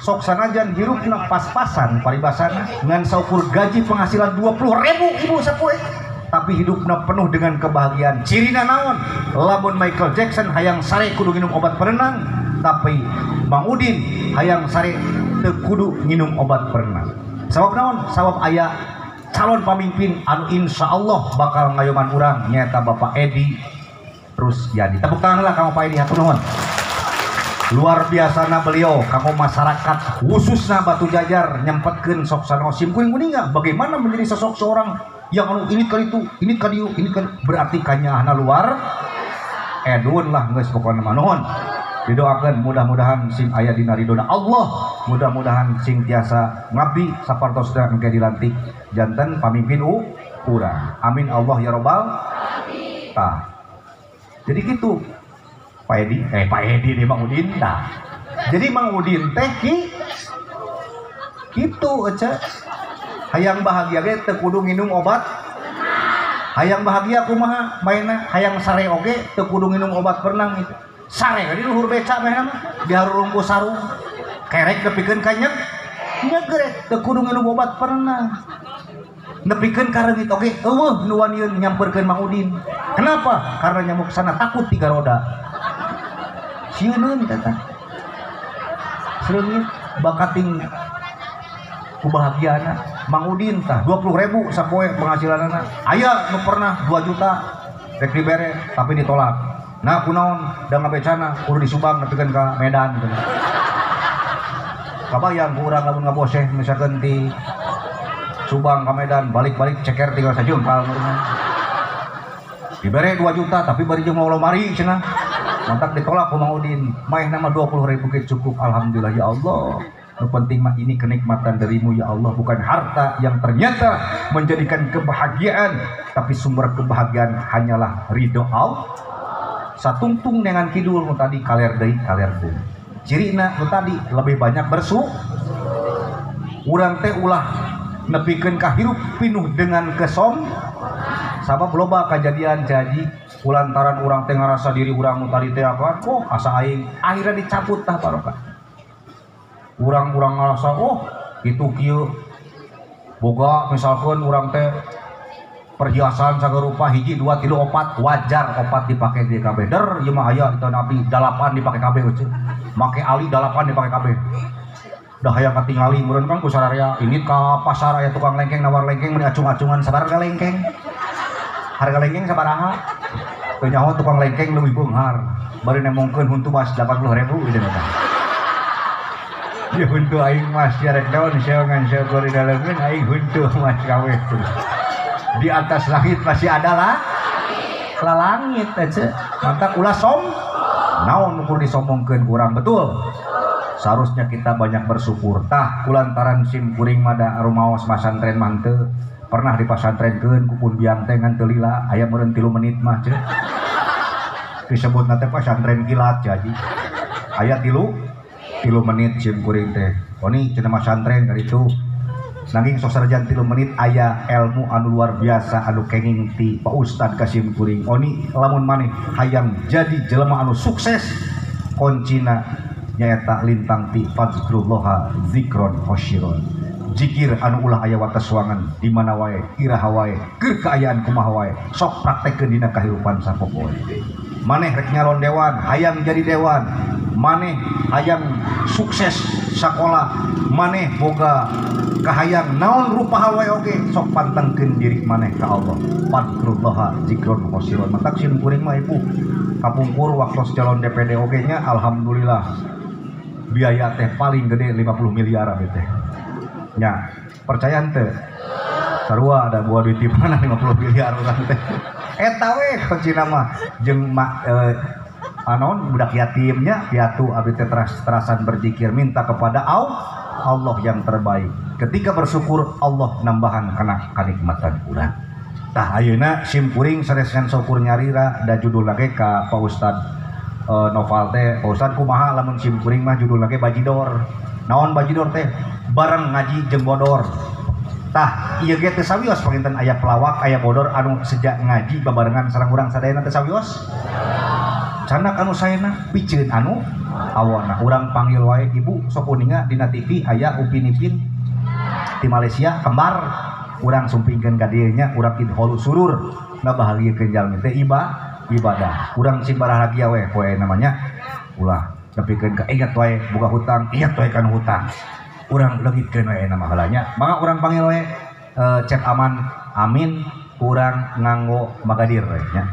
sok sanajan hirupna pas-pasan paribasana ngan saukur gaji penghasilan 20.000 ibu sapoe tapi hidupna penuh dengan kebahagiaan. Cirina naon? Lamun Michael Jackson hayang sare kudu nginum obat perenang, tapi Mang Udin hayang sare teu kudu nginum obat perenang. Sabab naon? Sabab aya calon pamimpin anu insyaallah bakal ngayoman urang nyaeta Bapak Edi Rusdiadi. Tepuk tangan lah kamu Pak Edi, hatur nuhun. Luar biasana beliau kanggo masyarakat khususna Batu Jajar nyempetkeun sok sanoa sim kuring-kuringa bagaimana menjadi sosok seorang yang ini kali itu, ini kali itu, ini kali berarti kanyahna luar edun lah geus pokona mah nuhun. Didoakeun mudah-mudahan sing aya dina ridona Allah, mudah-mudahan sing tiasa ngabdi sapartos engke dilantik janten pamimpin urang. Amin Allah ya robbal alamin. Tah. Jadi gitu. Pak Edi di Mang Udin tah. Jadi Mang Udin teh kitu aja. Hayang bahagia ge teu kudu nginum obat. Hayang bahagia kumaha mainna hayang sare oge teu kudu nginum obat perenang itu. Sare di luhur beca mah mah diharurungku sarung. Kerek nepikeun ka nyegrek teu kudu nginum obat perenang. Nepikeun ka reungit oge eueuh nu waniun nyamperkeun Mang Udin. Kenapa? Karena nyamuk sana takut 3 roda. Sieun tata. Sereungit bakating kubahagiaana Mang Udin tah 20.000 sapoe penghasilanana. Aya nu pernah 2 juta rek dibere tapi ditolak. Nah kunaon da ngabecana kudu disubang nepikeun ka Medan gitu. Kabayang ku urang lamun ngaboseh misalkan di Subang ka Medan balik-balik ceker tinggal sajumpal urang. Dibere 2 juta tapi bari jeung mau lomari cenah. Mantak ditolak ku Mang Udin. Maeh nama 20.000 ge cukup alhamdulillah ya Allah. Yang penting mah ini kenikmatan darimu ya Allah, bukan harta yang ternyata menjadikan kebahagiaan, tapi sumber kebahagiaan hanyalah ridho Allah. Satungtung dengan kidul nu tadi kaler deui cirina nu tadi lebih banyak urang teh ulah nepikeun ka hirup pinuh dengan sabab loba kejadian jadi kulantaran urang teh ngarasa diri urang nu tadi teh apa kok asa aing akhirnya dicabut tah barokah. Urang-urang ngerasa itu kieu boga misalkan urang teh perhiasan sagarupa 1 2 3 4 wajar 4 dipake di kabeh der ieu mah aya itu nabi 8 dipake kabeh eueuh make ali 8 dipake kabeh dah hayang katingali meureun kan ku sararea ini ka pasar aya tukang lengkeng nawar lengkeng mun acung-acungan sabaraha lengkeng harga lengkeng sabaraha teu nyaho tukang lengkeng leuwih beunghar bari nemongkeun huntu mas 80.000 ieu mah. Ya huntu aing mas jarek daun seongan seogor di dalamnya aing huntu mas kawet di atas langit masih ada lah langit aja mantap ulah naon ukur disombongkeun kurang betul. Seharusnya kita banyak bersyukur tah kulantaran sim kuring mada rumaos pasantren manteu pernah di pasantrenkeun ku pun biang teh ngan teu lila aya meureun 3 menit mah ceuk disebutna teh pasantren kilat jadi aya 3 menit sim kuring teh. Oni cenah masantren kali itu. Nanging sok sarajan 3 menit aya ilmu anu luar biasa anu kenging ti Pak Ustad ka sim kuring. Oni lamun maneh hayang jadi jelema anu sukses kuncina nyaeta lintang ti fadzkrullah zikron khosyiron. Zikir anu ulah aya wates soangan di mana wae, iraha wae, keur kaayaan kumaha wae, sok praktekkeun dina kahirupan sapopoe. Maneh rek nyalon dewan, hayang jadi dewan. Maneh hayang sukses sakola, maneh boga kahayang naon rupa hal wae oge sok pantengkeun diri maneh ka Allah. Fadzkrullah zikron khosyiron. Matak sim kuring mah ibu kapungkur waktu calon DPD oge nya alhamdulillah biaya teh paling gede 50 miliar abis teh. Nya, percaya teu? Sarua ada buah duit di mana 50 miliar urang teh. Eta we kuncina mah jeung anon budak yatimnya piatu abdi teh terasan berzikir minta kepada Allah Allah yang terbaik. Ketika bersyukur Allah nambahan kana kanikmatan urang. Tah ayeuna simkuring sareskan syukur nyarira da judul lagi ka Pak Ustad novel teh. Pak Ustad kumaha lamun simkuring mah judul lagi bajidor. Naon bajidor teh? Bareng ngaji jeung bodor. Tah ieu ge teh sawios panginten aya pelawak aya bodor anu sejak ngaji babarengan sareng urang sadayana teh sawios. Canda anu saena piceun anu awana urang panggil wae ibu sok uninga dina TV aya Upin Ipin di Malaysia kembar urang sumpingkeun ka dieu nya urang idholu surur ngabahagiakeun jalmi teh ibadah urang simbarahagia we poe namanya ulah nepikeun ka ingat wae boga hutang ingat wae kana hutang urang leungitkeun wae nama halanya mangga urang panggil wae cek aman amin urang nganggo magadir we nya.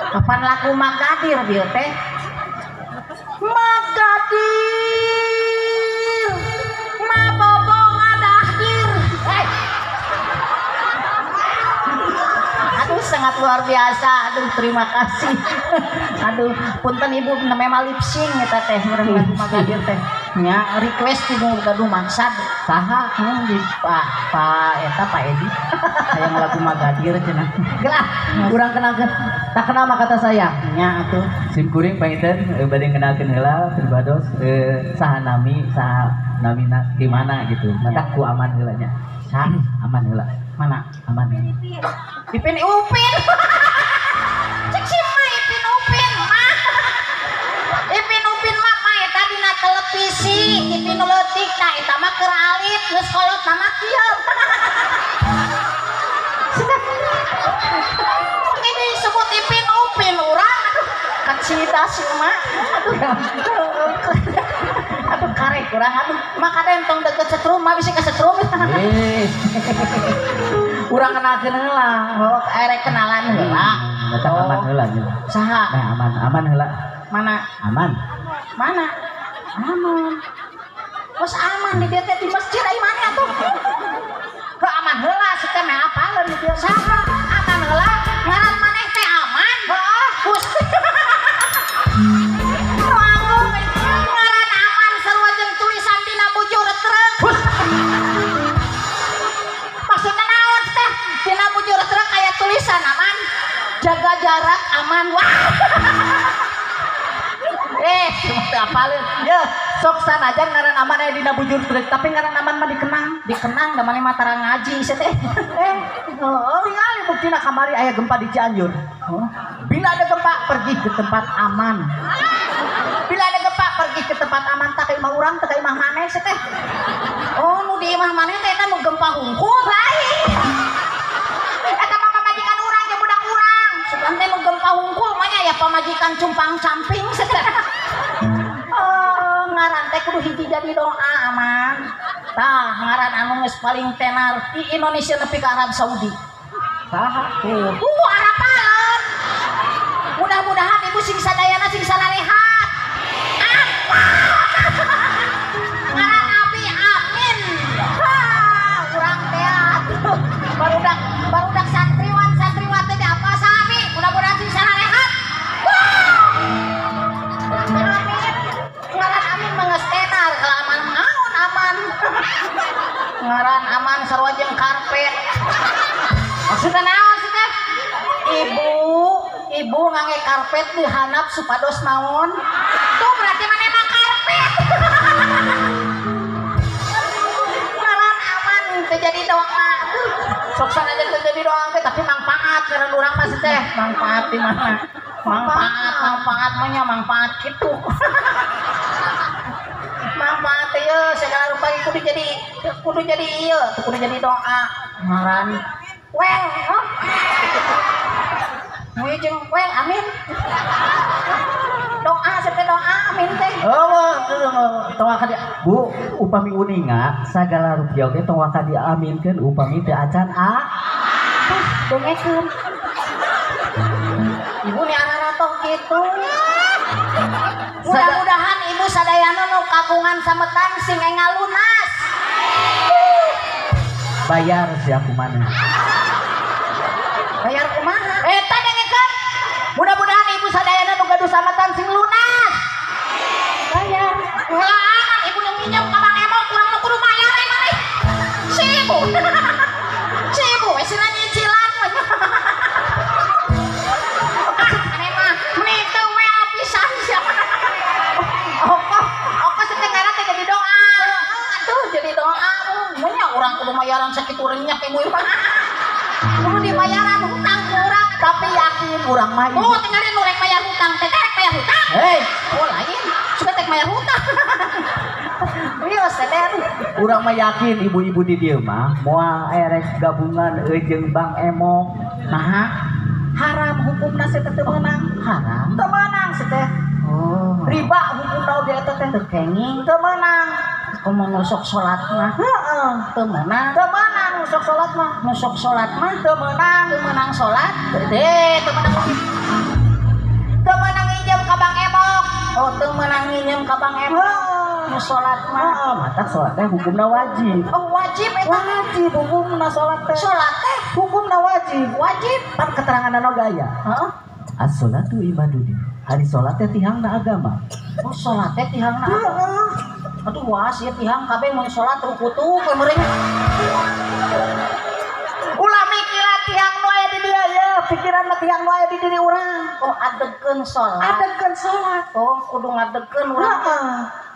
Kapan laku Magadir dia teh? Magadir, mabobo ngadahdir. Aduh sangat luar biasa. Aduh terima kasih. Aduh punten ibu memang lip sync eta teh lagu Magadir teh. Nya request tilu gaduh maksad saha di Pak eta Pak Edi hayang lagu Magadir cenah. Gelah urang kenalkeun tak kenal mah kata saya nya atuh simkuring panginten bade kenalkeun heula pribados saha namina di mana gitu. Mata ku aman heula nya. Sah aman heula. mana Aman. Ipin Upin cek si mah Ipin Upin mah Ipin Upin mah eta dina televisi Ipin leutik nah eta mah keur alit geus kolot nama kieu ini disebut Ipin Upin urang kan cita si mah aduh karek urang aduh maka entong deket setrum mah bisa ke setrum urang kenalkeun heula oh erek kenalan heula Mata aman heula nya. saha Nah aman heula. mana Aman. aman bos aman di dia teh di masjid ai mana atuh heuh aman heula sete mah apaleun di dia saha aman heula ngaran maneh teh aman heuh Gusti ngaran aman sarua jeung tulisan dina bujur trek maksudna naon teh dina bujur trek aya tulisan aman jaga jarak aman wah teu apaleun ye sok sanajan ngaran aman aya dina bujur trek tapi ngaran aman mah dikenang da maneh mah tara ngaji sia teh ningali buktina kamari aya gempa di Cianjur bila ada gempa pergi ke tempat aman bila ada gempa pergi ke tempat aman tak imah urang tak imah maneh sia teh oh nu di imah maneh teh eta nu gempa hungkul lain eta mah pamajikan urang jeung budak urang sugan teh nu gempa hungkul mah nya aya pamajikan cumpang camping sedeh. Ngaran teh kudu hiji jadi doa aman. Tah ngaran anu geus paling tenar di Indonesia nepi ka Arab Saudi. Saha tuh? Harapan. Mudah-mudahan ibu sing sadayana sing sanarehat. Apa? Ngaran abi amin. Urang teh barudak santriwati teh apa sami? Mudah-mudahan sing sanarehat. Amin. Ngaran amin mangeus tenar, aman naon aman. Ngaran aman sarua jeung karpet. Maksudna naon sih teh? Ibu ngangge karpet di handap supados naon? Tuh berarti mana emang karpet. Ngaran aman teu jadi doa. Sok aja teu jadi doa teh tapi manfaat karena urang mah teh. Manfaat di mana? Manfaat mah nya manfaat kitu. Manfaat teh segala rupa kudu jadi ieu, kudu jadi doa. Ngaran well, jeung well amin. Doa sampai doa amin teh. Tong ka dia. Bu, upami uninga sagala rupiah ge tong ka diaminkeun upami teu acan Dengekeun. Ibu ni arana toh kitu. Mudah-mudahan ibu sadayana nu kagungan sametan sing engal lunas. bayar siapa mana? Bayar kumaha? Eta dengekeun. Mudah-mudahan ibu sadayana nu gaduh samatan sing lunas. Bayar. Ulah ibu nu minjem ka Bang Emok kurang nu kudu bayar maneh. Si ibu. Si ibu we sina nyicilan. Aneh mah meni teu we pisan siapa. Oko setengahna teh jadi doa. Atuh jadi doa. Munya urang kudu bayaran sakitu renyak ibu mah. Kudu dibayaran hutang urang tapi yakin urang mah. Oh, tinggalin urang bayar hutang, teh bayar hutang. Hei, Oh lain, suka tek bayar hutang. Iya sadar. urang mah yakin ibu-ibu di dieu mah moal erek gabungan jeung Bang Emok. Nah, haram hukumna teh teu meunang. Haram. Teu meunang teh. Oh. Riba hukumna oge eta teh teu kenging, teu meunang. Komo nusuk salat mah. Heeh, teu meunang. Teu meunang nusuk salat mah. Nusuk salat mah teu meunang, teu meunang salat. Teu meunang. Teu meunang nginjem ka Bang Emok. Oh, teu meunang nginjem ka Bang Emok. Nu salat mah. Mata salat teh hukumna wajib. Oh, wajib eta. Wajib hukumna salat teh. Salat teh Hukumna wajib. wajib. Pan keterangan gaya. Heeh. As-sholatu ibadudin. Hari salat teh tihangna agama. Oh, salat teh tihangna apa? Aduh, wah, sia tihang kabeh mun salat rukutu ke meureun. Ulah mikiran tihang nu aya di dieu ye, pikiran mah tihang nu aya di diri urang. Oh, adegeun salat. Adegeun salat. Oh, kudu ngadegeun urang.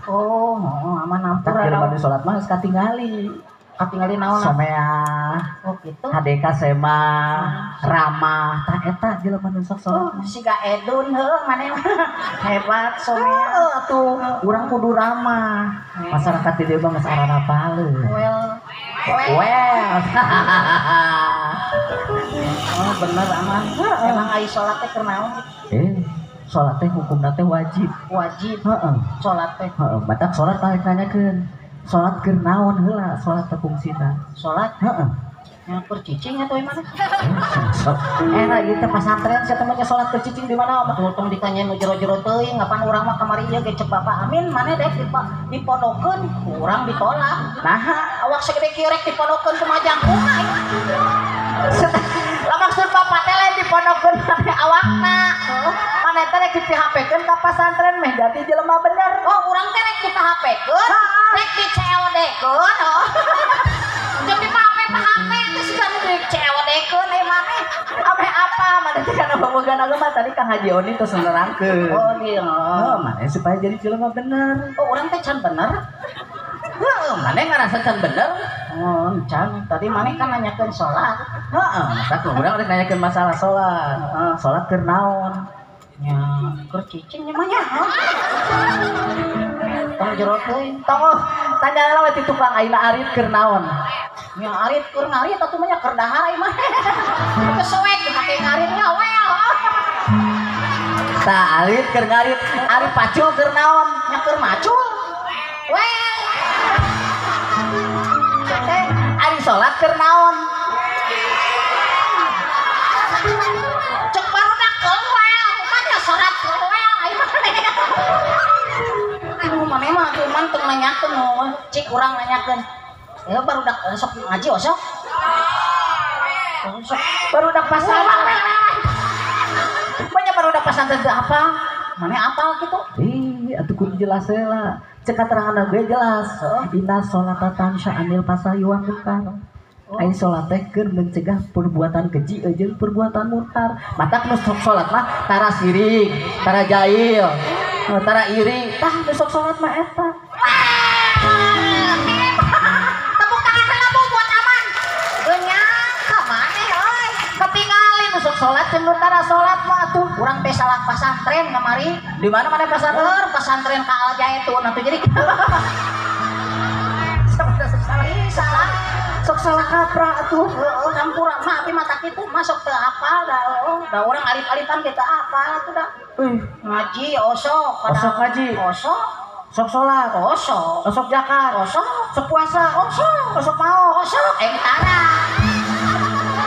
Oh, aman ampun. Tak kira mandi salat mah geus katingali. Katingali naon? Somea, Oh, kitu. HDK Sema, Rama, tak eta jelema nu sok salat. Siga Edun heuh maneh. Hebat somea. Atuh, urang kudu ramah. Masyarakat di dieu mah geus arana paleun. Well. Oh, bener aman. Emang ai salat teh keur naon? Salat teh hukumna teh wajib. Wajib. Heeh. Salat teh. Heeh, batak salat balik nanyakeun. Salat keur naon heula? Salat teh fungsina. Salat Heeh. yang percicing atuh ieu mah. Sok. Era ieu teh pasantren sia teh mah salat percicing di mana? Tong ditanya nu jero-jero teuing ngapan urang mah kamari ieu ge cek Bapak Amin maneh dek dipodokeun urang ditolak. Nah, awak segede kieu rek dipodokeun kumaha jangkungna. Lah maksud Bapak teh lain dipodokeun maneh awakna. Maneh teh rek dipihapkeun ka pasantren meh jadi jelema bener. Oh, urang teh rek dipihapkeun, rek di-COD-keun. Oh. Jeung dipape-pape teh sudah di COD-keun ieu maneh. Ame apa? Maneh teh kana bobogan agama tadi Kang Haji Oni teh nerangkeun. Oh, dieu. Oh, maneh supaya jadi jelema bener. Oh, urang teh can bener. Heeh, maneh ngarasa can bener. Oh, can. Tadi maneh kan nanyakeun salat. Heeh, tak urang rek nanyakeun masalah salat. Heeh, salat keur naon? Ya, keur cicing nya mah nya. Tong jero teuing. Tong tanya we ti tukang ayeuna arit keur naon? Nya arit keur ngarit atuh mah nya keur dahar ieu mah. Geus soek dipake ngarit nya wel. tah alit keur ngarit ari pacul keur naon nya keur macul well ari salat keur naon cek barudak kelwel mana salat kelwel ai mana mah cuman teu nanyakeun cik urang nanyakeun barudak sok ngaji osok barudak pasantren banyak barudak pasantren teh apa mana apal gitu atuh kudu jelas heula cek katerangan ge jelas inna sholata tansya anil fasahi wal munkar ai salat teh keur mencegah perbuatan keji jeung perbuatan mungkar mata nu sok salat mah tara sirik tara jahil tara iri tah nu sok salat mah eta tepuk tangan heula buat aman genyang ka maneh euy ketinggalin nu sok salat jeung nu tara salat mah tuh urang teh salah pasantren kamari di mana mana pasantren pasantren ka Al Zaitun atuh jadi salah sok salah kaprah atuh hampura mah tapi mata kitu masuk teu apal da urang alif-alifan kita apal atuh da ngaji osok osok ngaji osok sok salat osok osok zakat osok sok puasa osok osok mau osok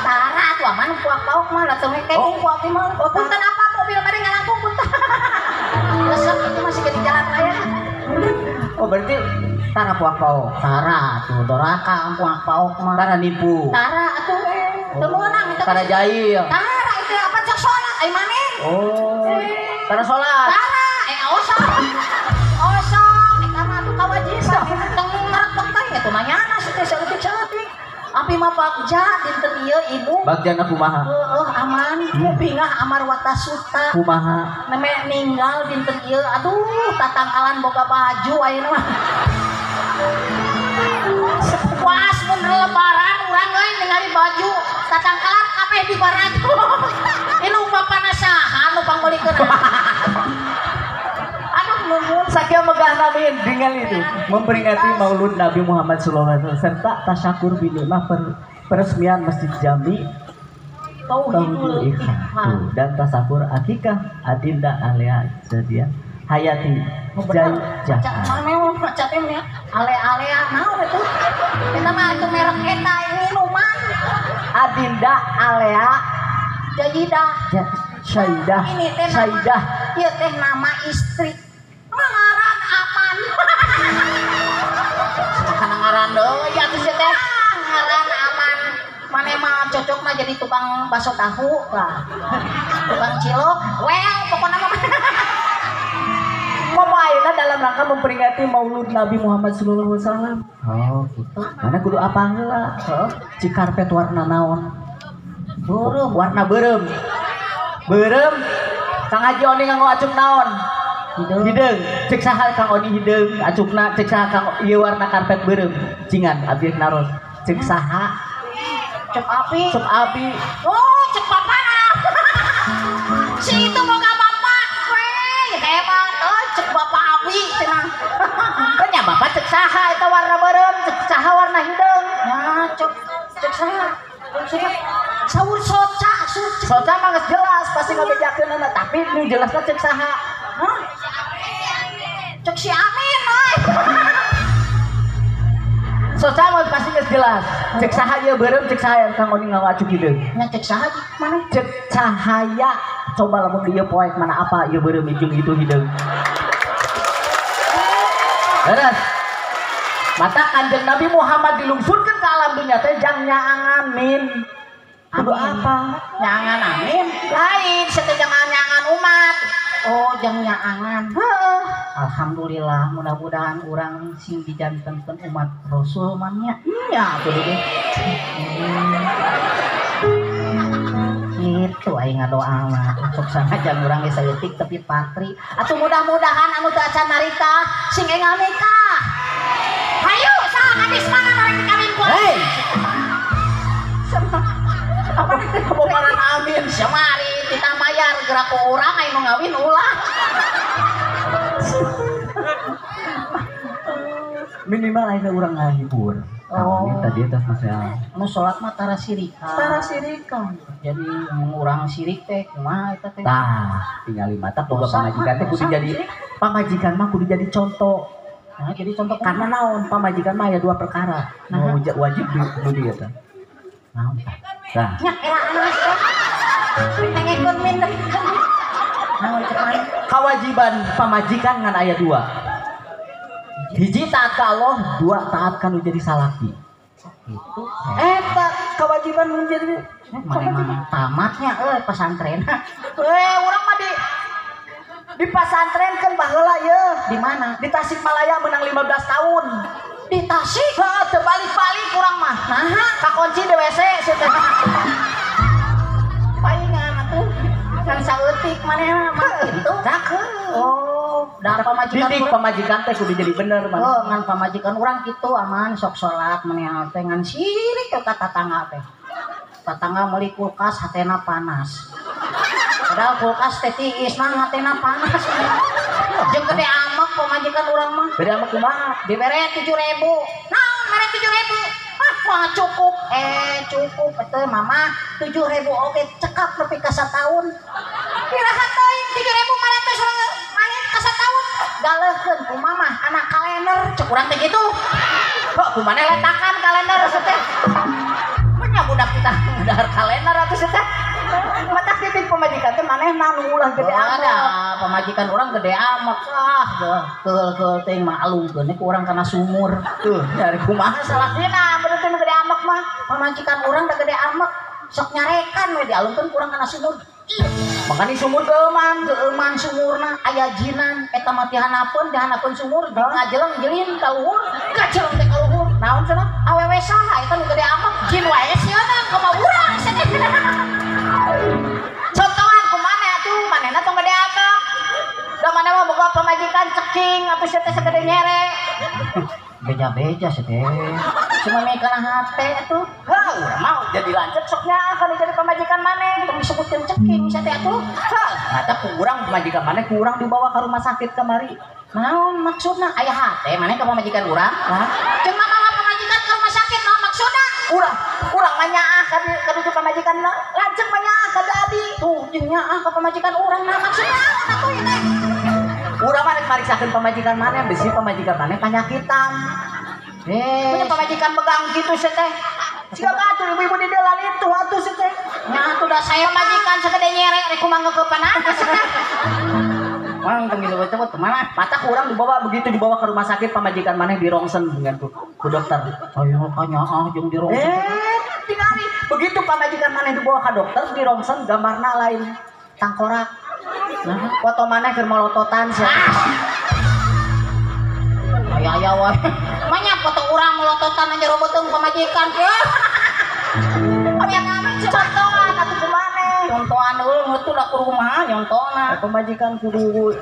tara tuh aman puak pauk mah lah teu kenging puak ieu mah punten apa mobil bade ngalangkung punten resep itu masih ke di jalan raya oh berarti tara puak pauk tara tuh doraka puak pauk mah tara nipu tara atuh teu meunang eta tara jahil tara itu apa cek salat ai maneh oh tara salat tara osok osok eta mah tuh kawajiban teng ngerekpek teh eta mah nyana sih seutik-seutik api mah bagja dinten ieu ibu bagjana kumaha aman kupingah amar watasuta kumaha neme ninggal dinten ieu aduh tatangkalan boga baju ayeuna mah pas mun lebaran urang euy ningali baju tatangkalan kabeh di barajo inu bapana saha nu panggolikeun aduh nuhun sakieu megah nabi dengan itu memperingati Maulud Nabi Muhammad SAW serta tasyakur binikmah peresmian Masjid Jami Tauhidul Ikhwan dan tasyakur akikah Adinda Alea sedia Hayati Jajah ya ale-alea naon itu eta mah itu merek eta minuman Adinda Alea Jajidah Syaidah ini teh Syaidah ieu teh nama istri ngaran aman kana ngaran deui ya teh ngaran aman mane mah cocok mah jadi tukang bakso tahu lah tukang cilok well pokoknya mah ngomong ayeuna dalam rangka memperingati Maulud Nabi Muhammad SAW. Oh, gitu. Mana kudu apa heula? Ci karpet warna naon? Beureum, warna beureum. Beureum. Kang Haji Oni nganggo acuk naon? Hideung. Cek saha Kang Oni hideung, acukna cek saha Kang ieu warna karpet beureum. Cingan abdi naros. Cek saha? cek api. Cek api. Oh, cek papana. Si itu boga bapak. Weh, hebat. Cek bapak api cenah. Nya bapak cek saha eta warna beureum, cek saha warna hideung. Ya, cek saha. Saur soca, soca mah geus jelas pasti ngabejakeunna tapi nu jelasna cek saha. Hah? Cek si Amin, oi. Soca mah pasti geus jelas. Cek saha ieu beureum, cek saha Kang Oni ngawacuk hideung. Nya cek saha mana? Cek cahaya. Coba lamun ieu poek mana apa ieu beureum ujung itu hideung. Beres. Mata Kanjeng Nabi Muhammad dilungsurkeun ka alam dunya teh jang nyaangan min. Kudu apa? Nyangan amin. Lain seteu nyangan umat. Oh, jang nyangan. Heeh. Alhamdulillah, mudah-mudahan urang sing dijantenkeun umat Rasul mah nya. Nya atuh deui. Itu aing ngadoa mah. Sok sanajan urang geus saeutik tapi patri. Atuh mudah-mudahan anu teu acan narita sing enggal nikah. Hayu, saha gadis mana rek kawin ku? Hei. Apa nih kebobolan amin semari kita bayar gerak ku urang anu ngawin ulah. Minimal ayeuna urang ngahibur. Oh, tadi atas masalah. Nu salat mah tara sirikan. Tara sirikan. Jadi mun urang sirik teh kumaha eta teh? Tah, tinggal mata boga Dosa, pamajikan teh kudu dosa, jadi sirik. pamajikan mah kudu jadi contoh. Nah, jadi contoh Karena naon pamajikan mah aya dua perkara. Nah. Wajib di dieu teh. Naon tah? Tah. nya era anas teh. Tengekeun min deui. Naon cek main? Kewajiban pamajikan ngan aya dua. Hiji taat ka Allah, dua taat kan jadi salaki. Itu Eta kewajiban menjadi mana mah tamatnya pesantren. urang mah di pesantren kan baheula ye. Di mana? Di Tasikmalaya menang 15 tahun. Di Tasik. Heuh, teu balik-balik urang mah. Nah, Kakunci di WC situ. palingan atuh. Kan saeutik manehna mah kitu. Oh, da pamajikan Didik urang. pamajikan teh kudu jadi bener Oh, man. ngan pamajikan urang kitu aman sok salat manehna teh ngan sirik ke tatangga teh. Tatangga meuli kulkas hatena panas. Padahal kulkas teh tiis nah hatena panas. Jeung gede amek pamajikan urang mah. Beda sama kumaha? Dibere 7.000. Naon mere 7.000? Wah cukup. Cukup eta mama 7.000 oge cekap nepi ka sataun. Piraha teuing 7.000 mah teh sareng main ka sataun. Galeukeun ku mama anak kalender cek urang teh kitu. Kok kumaneh letakan kalender teh. Punya budak kita dahar kalender atuh teh. Mata titik pamajikan teh manehna nu ulah gede amat. Ada pamajikan urang gede amat. Keul teh maklumkeun ku urang kana sumur. Tuh, nyari kumaha Salah dina bener teh gede amak mah. Pamajikan urang da gede amak. Sok nyarekan we dialungkeun kurang kana sumur. makanya sumur keuman. Keuman sumurna aya jinan eta mah dihanapeun sumur ngajeleng jelin ka luhur. Gajeleng teh ka luhur. Naon cenah? Awewe saha eta nu gede amak? Jin wae sieuna kumaha urang cenah. Contohan kumaneh atuh manehna tong gede amak. Da maneh mah boga pamajikan ceking atuh teh segede nyere. Beja-beja sih teh. Cuma mikirna hate atuh. Heuh, urang mau jadi lanjut soknya kan jadi pamajikan maneh tong disebutkeun ceking sia teh atuh. Heuh, Ada kurang pemajikan mana kurang dibawa ke rumah sakit kemari. naon maksudna aya hate maneh ka pamajikan urang? Nah, Jeung mama pamajikan ke rumah sakit naon maksudna? kurang manyaah ka di pemajikan lanceuk manyaah ka adi. Tuh, jeung nyaah ka pamajikan urang nah maksudna atuh ini. Urang mah rek mariksakeun pemajikan mana besi pemajikan mana panyakitan. Punya pamajikan begang gitu sih teh. Siga batur ibu-ibu di dalam itu atuh sih teh. Nya atuh da saya majikan segede nyere rek kumaha ngeukeupana sih teh. Mang tong gitu cepet kemana? Mata kurang begitu dibawa ke rumah sakit pemajikan mana di rongsen dengan ku dokter. Ayo kanyaah jeung di rongsen. Tingali begitu pemajikan mana dibawa ke dokter di rongsen gambarna lain tangkorak. Nah, foto mana keur molototan sia. Aya wae. Manya foto urang melototan aja roboteung pamajikan ke. Aya kami contohan atuh kumaneh. Contohan eueuh itu da ku rumah nyontona. Pemajikan kudu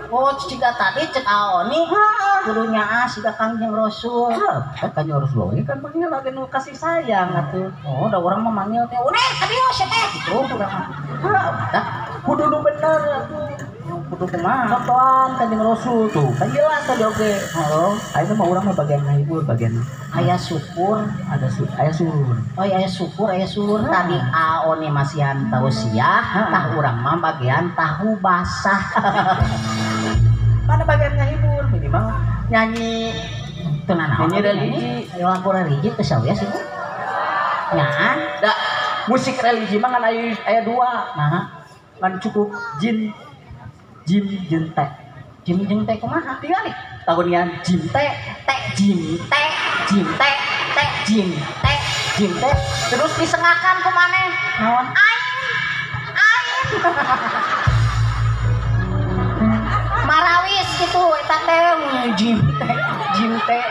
Ciga tadi cek aoni kudu nyaah siga Kangjeng Rasul. kan harus loh ini kan panggil lagi nu kasih sayang atuh. Oh, da urang mah manggil teh. Uneh kadieu sia teh. Gitu urang mah. Dah kudu nu bener atuh. Kudu kumaha? Contohan Kanjeng Rasul tuh kan jelas tadi oke. Halo. Ayo mah urang mah bagian ngahibur bagian Aya syukur, aya sur. oh aya syukur, aya syukur. Tadi aoni masihan tausiah, tah urang mah bagian tahu basah. Mana bagian ngahibur minimal nyanyi Tenan Nyanyi religi. Ayo lagu religi teh saeuya sih. Nya, da musik religi mah kan aya dua. nah, Kan cukup jin jeung teh. jeung teh kumaha? Tinggal nih tahunnya jin teh Jim teh terus disengakan ku maneh. Naon? Aing. Marawis gitu eta teh Jim teh.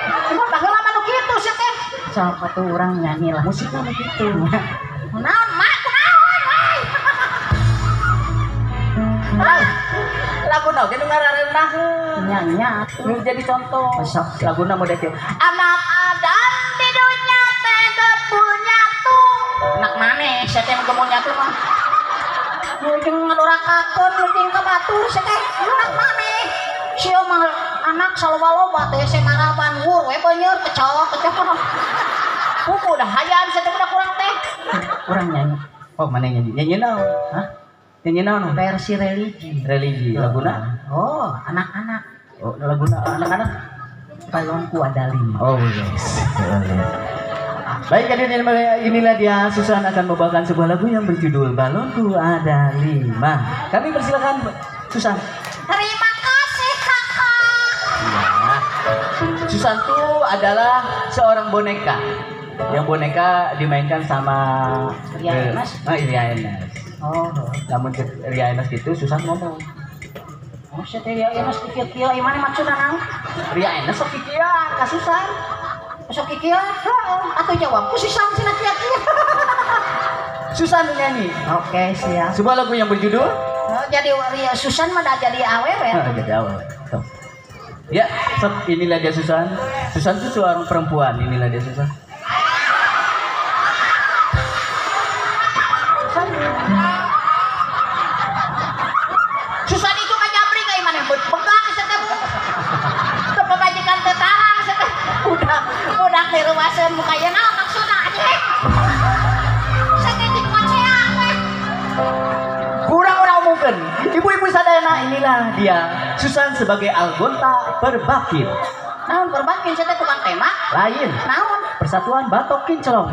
Baheula mah nu kitu sia teh. Sok atuh urang nyanyi lah musikna nu kitu. Naon mak kunaon wae. lagu naon ge nu ngarareunahkeun Nyanyi atuh. nu jadi contoh Sok. laguna model kieu Anak Adam di dunia teh gepu nyatu. Anak maneh sia teh gepu nyatu mah. Jeung ngadorakakeun leuting ka batur sia teh. Anak maneh. Sia mah anak saloba-loba teh se maraban wur we beunyeur kecok. Kuku udah hayam saya udah kurang teh. Kurang nyanyi. Oh, mana nyanyi? Nyanyi naon? Hah? Nyanyi naon? Versi religi. Religi. Laguna? Oh, anak-anak. Oh, laguna anak-anak. Balonku ada 5. Oh, yes. Baik, inilah dia Susan akan membawakan sebuah lagu yang berjudul Balonku Ada 5. Kami persilakan Susan. Terima kasih kakak. Ya. Susan itu adalah seorang boneka. Yang boneka dimainkan sama Ria Enas. Ria Enas. Oh, Namun Ria Enas itu Susan ngomong. oh saya teh ya enak kieu mana maksudna naon? Ria Enas sok kikieuan ka Susan. Sok kieu. Atuh jawab ku sisan cenah kieu. Susan nyanyi. Oke, siap. Sebuah lagu yang berjudul Jadi Ria Susan mah dah jadi awewe. jadi awal. Tuh. Ya, sok inilah dia Susan. Susan itu seorang perempuan. Inilah dia Susan. Susan itu mah jabri ka imana begang seteh. Teu pamajikan teu tarang seteh. Udah di rumah seun muka ieu naon maksudna anjing? Seteh dikoceak we. Kurang orang mungkin. Ibu-ibu sadayana inilah dia Susan sebagai Algonta Perbakir. Naon perbakin seteh tukang tembak? Lain. Naon? Persatuan Batok Kinclong.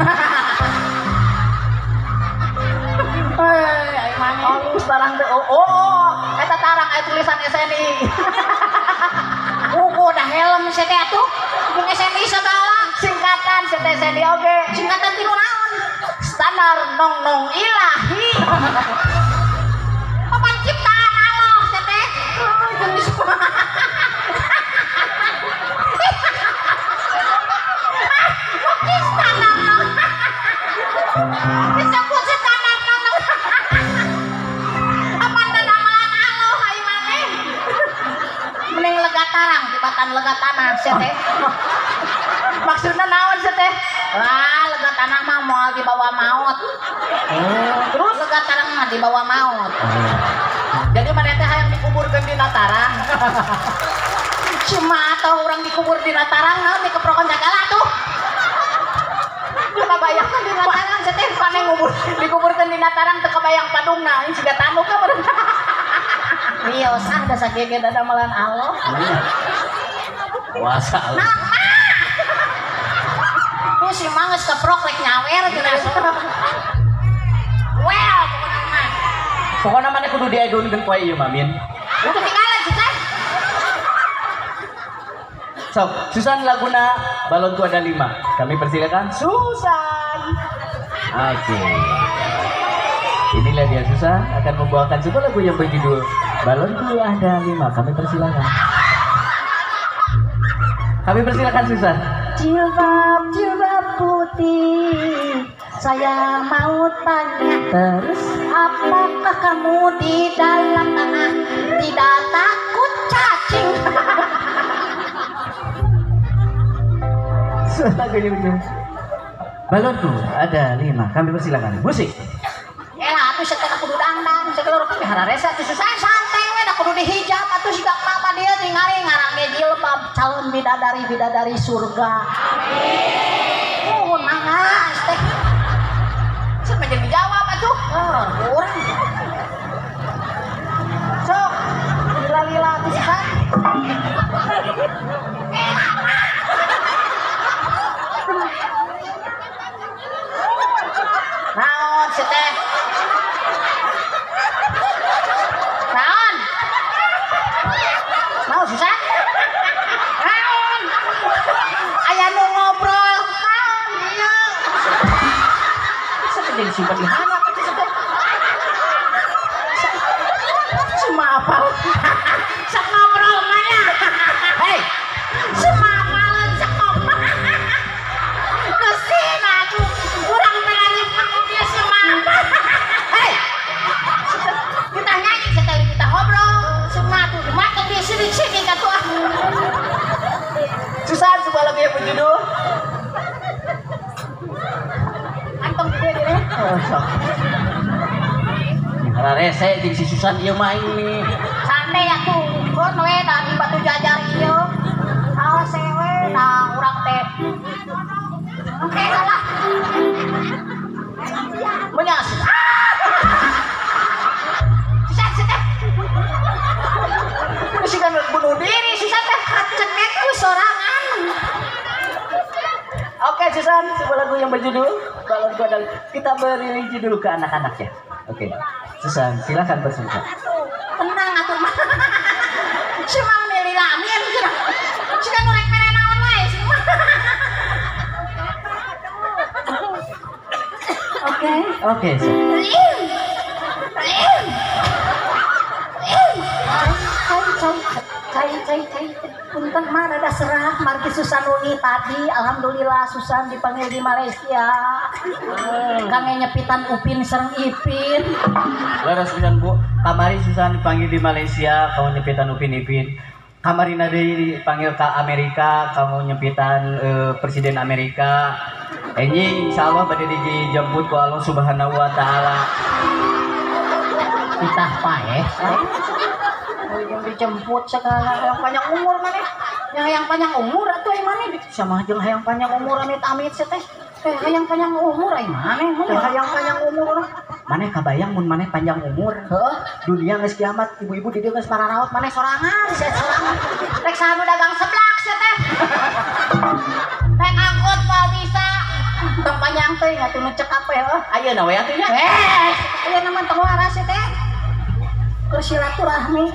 Ai mani. Halus tarang teh. Oh, Eta tarang aya tulisan SNI. Udah helm seteh atuh. Jeung SNI segala. Singkatan SNI oge. Singkatan tinu naon? Standar nong nong ilahi. Papan ciptaan Allah seteh. Jeung disebut. Mungkin standar nong. Disebut standar nong. Apa namalan Allah ai maneh? Mending lega tarang tibatan lega tanah seteh. Maksudnya naon teh? Wah, lega tanah mah moal dibawa maut. Terus lega tarang mah dibawa maut. Jadi mana teh hayang dikuburkeun di Natarang. Cuma atau orang dikubur di Natarang naon dikeprokon segala tuh. Kebayangkan di Natarang seteh paneng ngubur Dikuburkeun di Natarang teu kabayang padungna ini siga tanu ka baru. Bios ah da sagege dadamelan Allah. Puasa. Nah, tuh si manges keprok rek nyawer cenah. Well, pokona mah. Pokoknya mana kudu diedunkeun poe ieu Mamin. Itu tinggalan Susan. So, Susan laguna Balonku Ada 5. Kami persilakan Susan. Oke. Inilah dia Susan akan membawakan sebuah lagu yang berjudul Balonku Ada 5. Kami persilakan. Kami persilakan Susan. Jilbab putih, saya mau tanya Terus apakah kamu di dalam tanah tidak takut cacing? lagunya begini. Balonku Ada 5. Kami persilakan. Musik. Elah atuh setelah kudu dangdang sekelur pakai hararesa atuh susah santai we da kudu dihijab atuh siga mama dia ningali ngarang ge jilbab calon bidadari surga. Amin. Mangga teh. Cenah jadi jawab atuh. Urang. Sok. Lila atuh susah. Naon si teh? Naon? Naon susah? Naon? Aya nu ngobrol. Naon ieu? Saya disimpan di hana. Cuma apa? Sok ngobrol mana? Hei, cuma apalin sok ngobrol. Kesini aku kurang berani pakai dia cuma apa? Hei, kita nyanyi sekali kita ngobrol. Cuma tuh makan di sini kan tuh. Susan sebuah lagu yang berjudul Antong gede deh. Hararese jeung si Susan ieu mah ini. Santai atuh. Kon we da di batu jajar ieu. Aos we da urang teh. Oke, salah. Menyas. Susan. Mesti kan bunuh diri, Susan teh kacenek ku sorangan. Oke, Susan, sebuah lagu yang berjudul Balonku Adalah. Kita beri judul ke anak-anak ya. Oke, Susan, silakan bersuara. Tenang atuh mah. Si Mang milih lamin cenah. Si kan nurek mere naon wae si mah. Oke, Susan. Cai. Punten mah rada serah margi Susan wengi tadi. Alhamdulillah Susan dipanggil di Malaysia. Kangen nyepitan Upin sareng Ipin. Laras pisan Bu, kamari Susan dipanggil di Malaysia, kamu nyepitan Upin-Ipin. Kamarina deui dipanggil ke Amerika, kamu nyepitan Presiden Amerika. Enjing insyaallah bade dijemput ku Allah Subhanahu wa taala. Pitah paeh. Yang dijemput segala yang panjang umur maneh. Yang panjang umur atuh ai maneh sama jeung hayang panjang umur amit-amit teh. Hayang panjang umur ai maneh, hayang panjang umur. Maneh kabayang mun maneh panjang umur. Heeh. Dunia geus kiamat, ibu-ibu di dieu geus mararaot maneh Sorangan, saya sorangan. Rek sanu dagang seblak sia teh. Rek angkut moal bisa. Tong panjang teh atuh nu cekap we heuh. ayeuna we atuh nya. Ieu nama tong waras teh. Silaturahmi.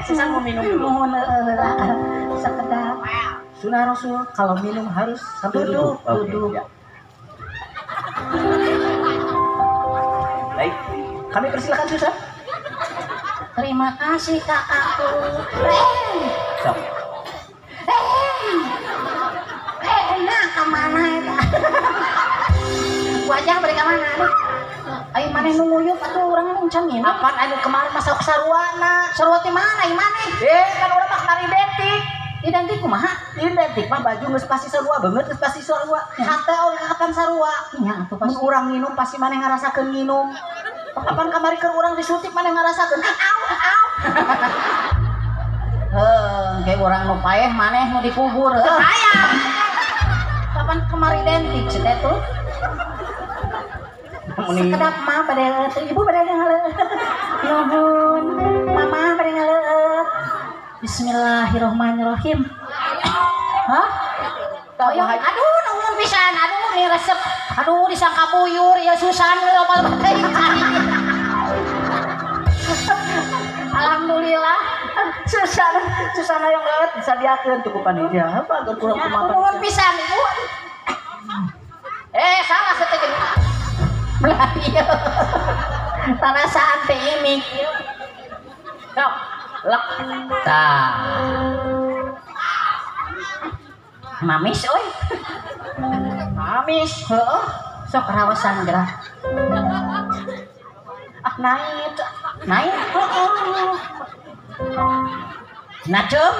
Susan mau minum dulu. Mohon sekedap. Sunnah Rasul kalau minum harus sambil duduk. Duduk. Ya. Baik, kami persilakan Susan. Terima kasih kakakku. Sok. Nah kemana itu? Wajah beri kemana? Ayo mana nunguyuk atau orang mencangin? Apaan anu kemarin masuk sarwana? Sarwa di mana? Ayo mana? Kan orang mah kemari identik. Identik kumaha? Identik mah baju geus pasti sarua banget, geus pasti sarua. Hate oleh kapan sarua? Nya atuh Mun pasti. urang nginum pasti maneh ngarasakeun nginum. Kapan kamari keur urang disuntik maneh ngarasakeun. Au. Kayak orang nu paeh maneh nu dikubur. Sayang. Kapan kemari identik sih teh tuh? Sekedap mah pada ibu pada ngaleut. Nuhun, mama pada ngaleut. Bismillahirrahmanirrahim. Hah? Toyong, aduh nuhun pisan, aduh ini resep. Aduh disangka buyur ya Susan leumal teh. Alhamdulillah. Susan yang leut disadiakeun cukup panitia. Apa keur kurang kumaha? Nuhun pisan ibu. Salah seteukeun. Melayu. Tanah saan teh ini. Sok, lek. Tah. Mamis oi. Mamis. Heeh. Sok rawasan gerah. Naik. Heeh. Nacem.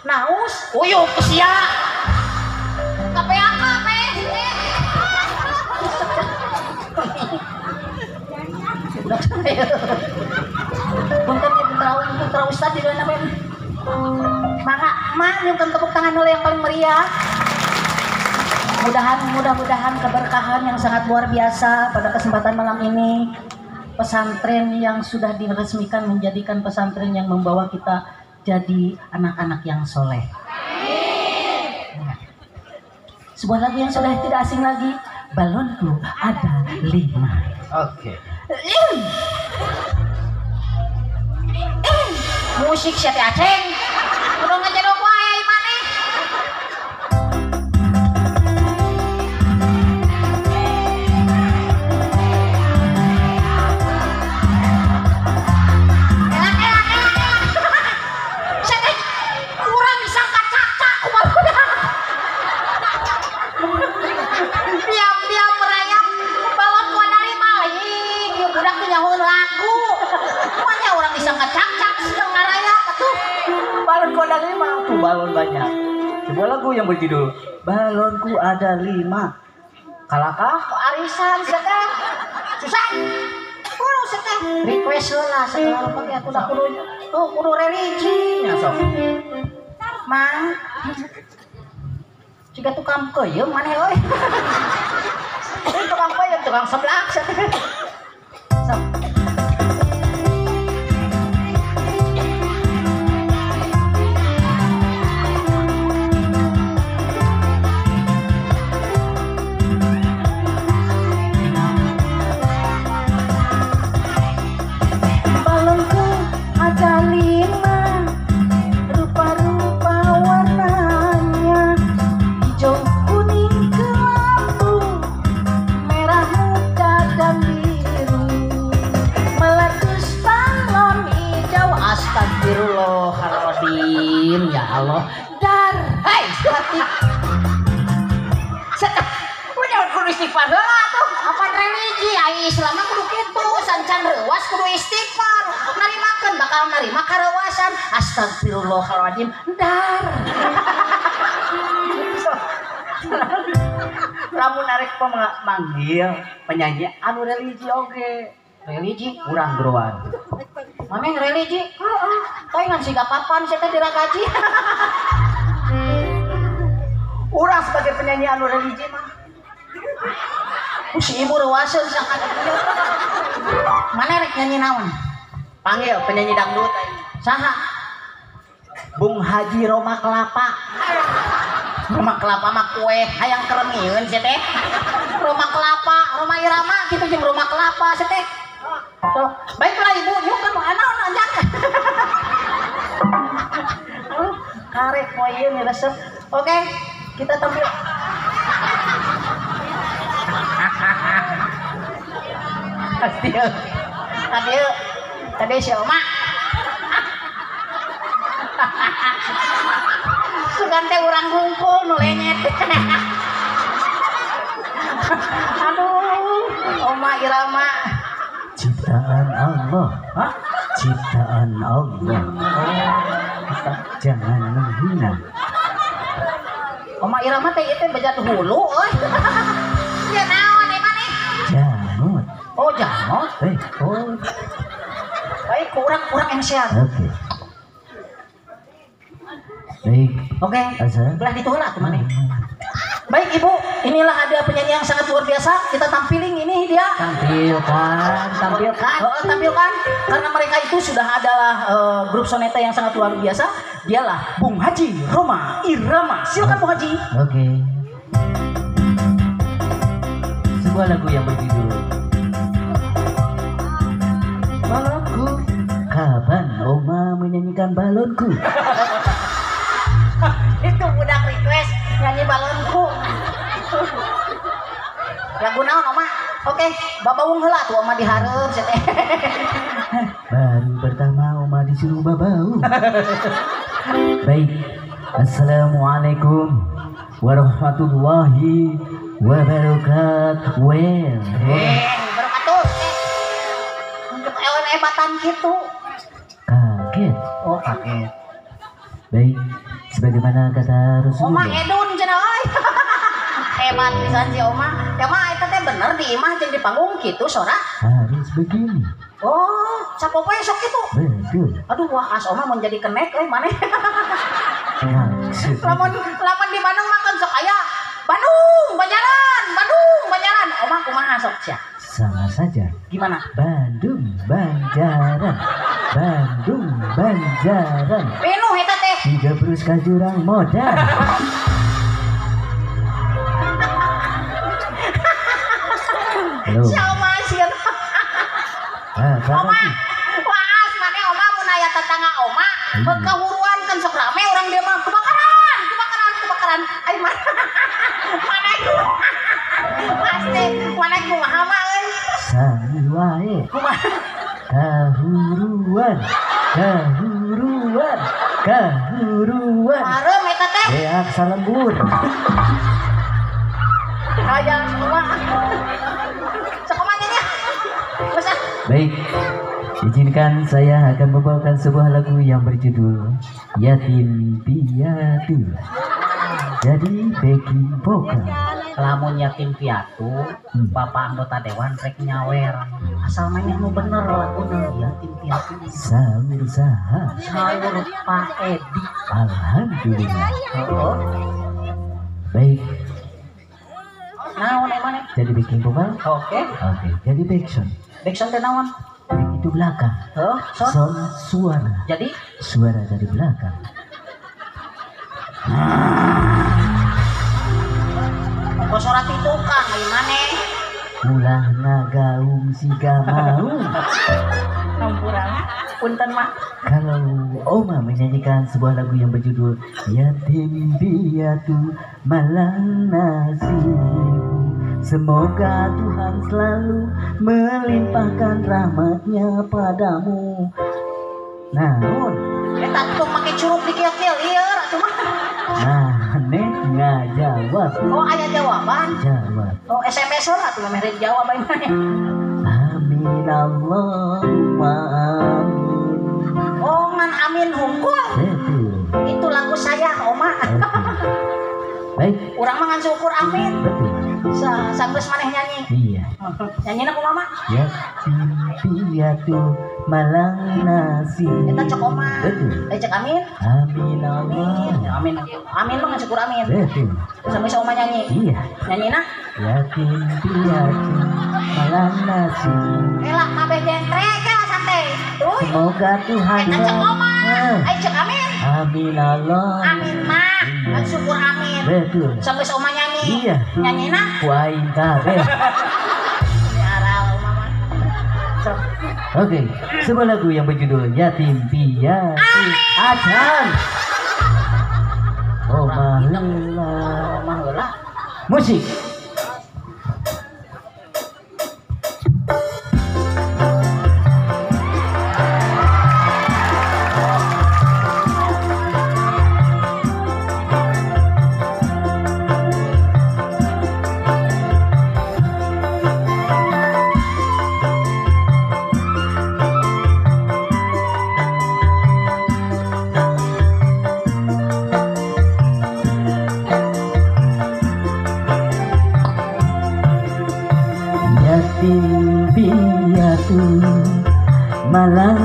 Naus. Uyuh sia. Kapeaka pe. Punten putra ustad di dalam apa? Maka yung tepuk tangan oleh yang paling meriah. Mudah-mudahan keberkahan yang sangat luar biasa pada kesempatan malam ini. Pesantren yang sudah diresmikan menjadikan pesantren yang membawa kita jadi anak-anak yang soleh. Sebuah lagu yang sudah tidak asing lagi. Balonku ada 5. Oke. Musik siapa aceng? Udah ngejadok wae mana? Siapa? Kurang disangka cacak kumaha. Diam-diam merayap balon gua dari maling. Dia budak teh nyahoeun lagu. Makanya orang disangka cacak sedang ngarayap atuh. Balon ku ada 5 tuh balon banyak. Sebuah lagu yang berjudul Balonku ada 5. Kalakah arisan sedang susah. Kurang sedang request lah segala pakai aku udah kudu religi ya sok mang jika tukang keuyeum maneh euy tukang keuyeum tukang seblak sok Astagfirullahaladzim ya Allah dar hai hati punya kudu istighfar heula tuh apa religi ai Islam mah kudu kitu sancan reuas kudu istighfar narimakeun bakal narima kareuwasan astagfirullahaladzim dar lamun arek manggil penyanyi anu religi oge religi kurang geruan mameng religi tapi ngan siga papan saya teh diragaji urang sebagai penyanyi anu religi mah si ibu reuaseun sangat mana rek nyanyi naon panggil penyanyi dangdut saha Bung Haji Roma Kelapa mah kue hayang keremieun sia teh Roma Kelapa Roma Irama kitu jeung Roma Kelapa sia teh so, baiklah ibu, yuk kan anak ajak. Karek poye nih resep. Oke, kita tampil. Tadi si Oma. Sugante urang hungkul nu lenyet. Aduh, Oma Irama. Ciptaan Allah, ciptaan Allah. Jangan menghina. Oma Irama teh itu bejat hulu, oi. Ya naon di mana? Jamut. Oh jamut. Oh. Baik, kurang engsean. Oke. Baik. Oke. Belah ditolak kemana? Baik ibu, inilah ada penyanyi yang sangat luar biasa. Kita tampilin ini dia. Tampilkan. Karena mereka itu sudah adalah grup soneta yang sangat luar biasa. Dialah Bung Haji Roma Irama. Silakan Bung Haji. Oke. Sebuah lagu yang berjudul Balonku. Kapan Oma menyanyikan balonku? Itu budak request nyanyi balonku. Lagu naon Oma? Oke, babawung heula tuh Oma dihareup sia teh. Baru pertama Oma disuruh babau. Baik. Assalamualaikum warahmatullahi wabarakatuh. Barakatuh. Untuk hebatan gitu. Kaget. Oh, kaget. Baik, sebagaimana kata Oma Rasulullah. edun cenah euy. Hebat pisan si Oma. Ya mah eta teh bener di imah jeung di panggung kitu sora. Harus begini. Oh, sapopoe sok kitu. Betul. Aduh wah as Oma mun jadi kenek euy maneh. Maksudnya lamun di Bandung makan sok aya Bandung Banjaran. Oma kumaha sok sia? sama saja. Gimana? Bandung Banjaran. Penuh eta teh. 30 ka jurang modal. Halo. Sama sieun. Oma, waas maneh Oma mun aya tetangga Oma, kahuruan kan sok rame urang dia mah kebakaran. Ai mah. Maneh pasti maneh kumaha mah euy. Sami wae. Kumaha? Kahuruan. Marem eta teh. Beak salembur. Hayang Oma. Sakomanya nya. Masa? Baik, izinkan saya akan membawakan sebuah lagu yang berjudul Yatim Piatu. Jadi backing vokal lamun yatim piatu bapak anggota dewan rek nyawer asal mainnya nu bener laguna yatim piatu sahur saha sahur Pak Edi alhamdulillah baik naon emang jadi bikin vokal oke jadi backsound teh naon itu belakang son suara jadi suara dari belakang kok surat itu kan gimana ulah nagaung siga mau campuran punten mak kalau Oma menyanyikan sebuah lagu yang berjudul Yatim Piatu Malang Nasibmu, semoga Tuhan selalu melimpahkan rahmatnya padamu. Naon eta tuh make curup di kieu-kieu lieur atuh mah nah neng ngajawab oh aya jawaban jawab oh SMS lah tuh mere jawab bae mah amin Allahumma amin oh ngan amin hungkul betul itu lagu saya Oma baik urang mah ngan syukur amin betul sanggeus maneh nyanyi iya nyanyina kumaha yatim piatu malang nasib kita cek Oma betul cek amin amin Allah amin amin mah ngan syukur amin betul sampai Oma nyanyi iya nyanyina yatim piatu malang nasib elak kabeh jentrek ya santai tuh semoga Tuhan kita cek Oma ayo cek amin amin Allah amin mah ngan syukur amin betul sampai Oma nyanyi iya nyanyina kuain kabeh aral Oma mah oke sebuah lagu yang berjudul Yatim Piatu Acan oh mahela musik yatim piatu malang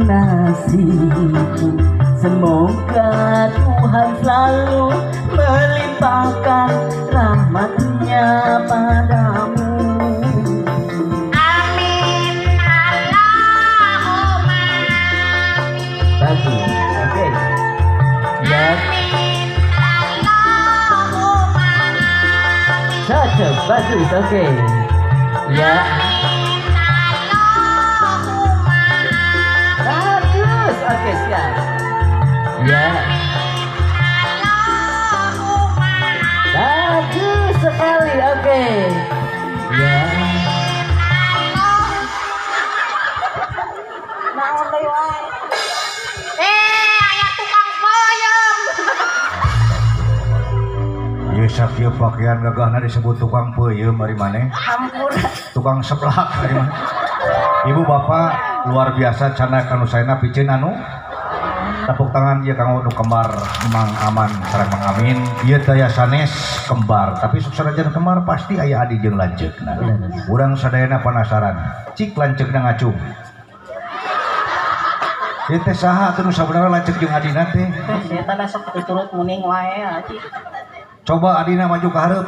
nasibku, semoga Tuhan selalu melimpahkan rahmatnya padamu. Amin Allahumma Bagus, oke. Ya, amin Allahumma cocok, bagus, oke. Ya, bagus, oke, siap. Ya, bagus sekali, oke. Ya, naon deui wae aya tukang peuyeum Ieu sakieu pakaian gagahna disebut tukang peuyeum ari maneh. hampur Tukang seblak ari maneh. Ibu bapak luar biasa cana kanu saena pikeun anu tepuk tangan ieu kanggo nu kembar Mang Aman sareng Mang Amin. Ieu daya sanes kembar, tapi suksenajan kembar pasti aya adi jeung lanceukna. Urang sadayana penasaran, cik lanceukna ngacung. Ieu teh saha atuh nu sabenerna lanceuk jeung adina teh? eta da sok tuturut muning wae aci Coba adina maju ka hareup.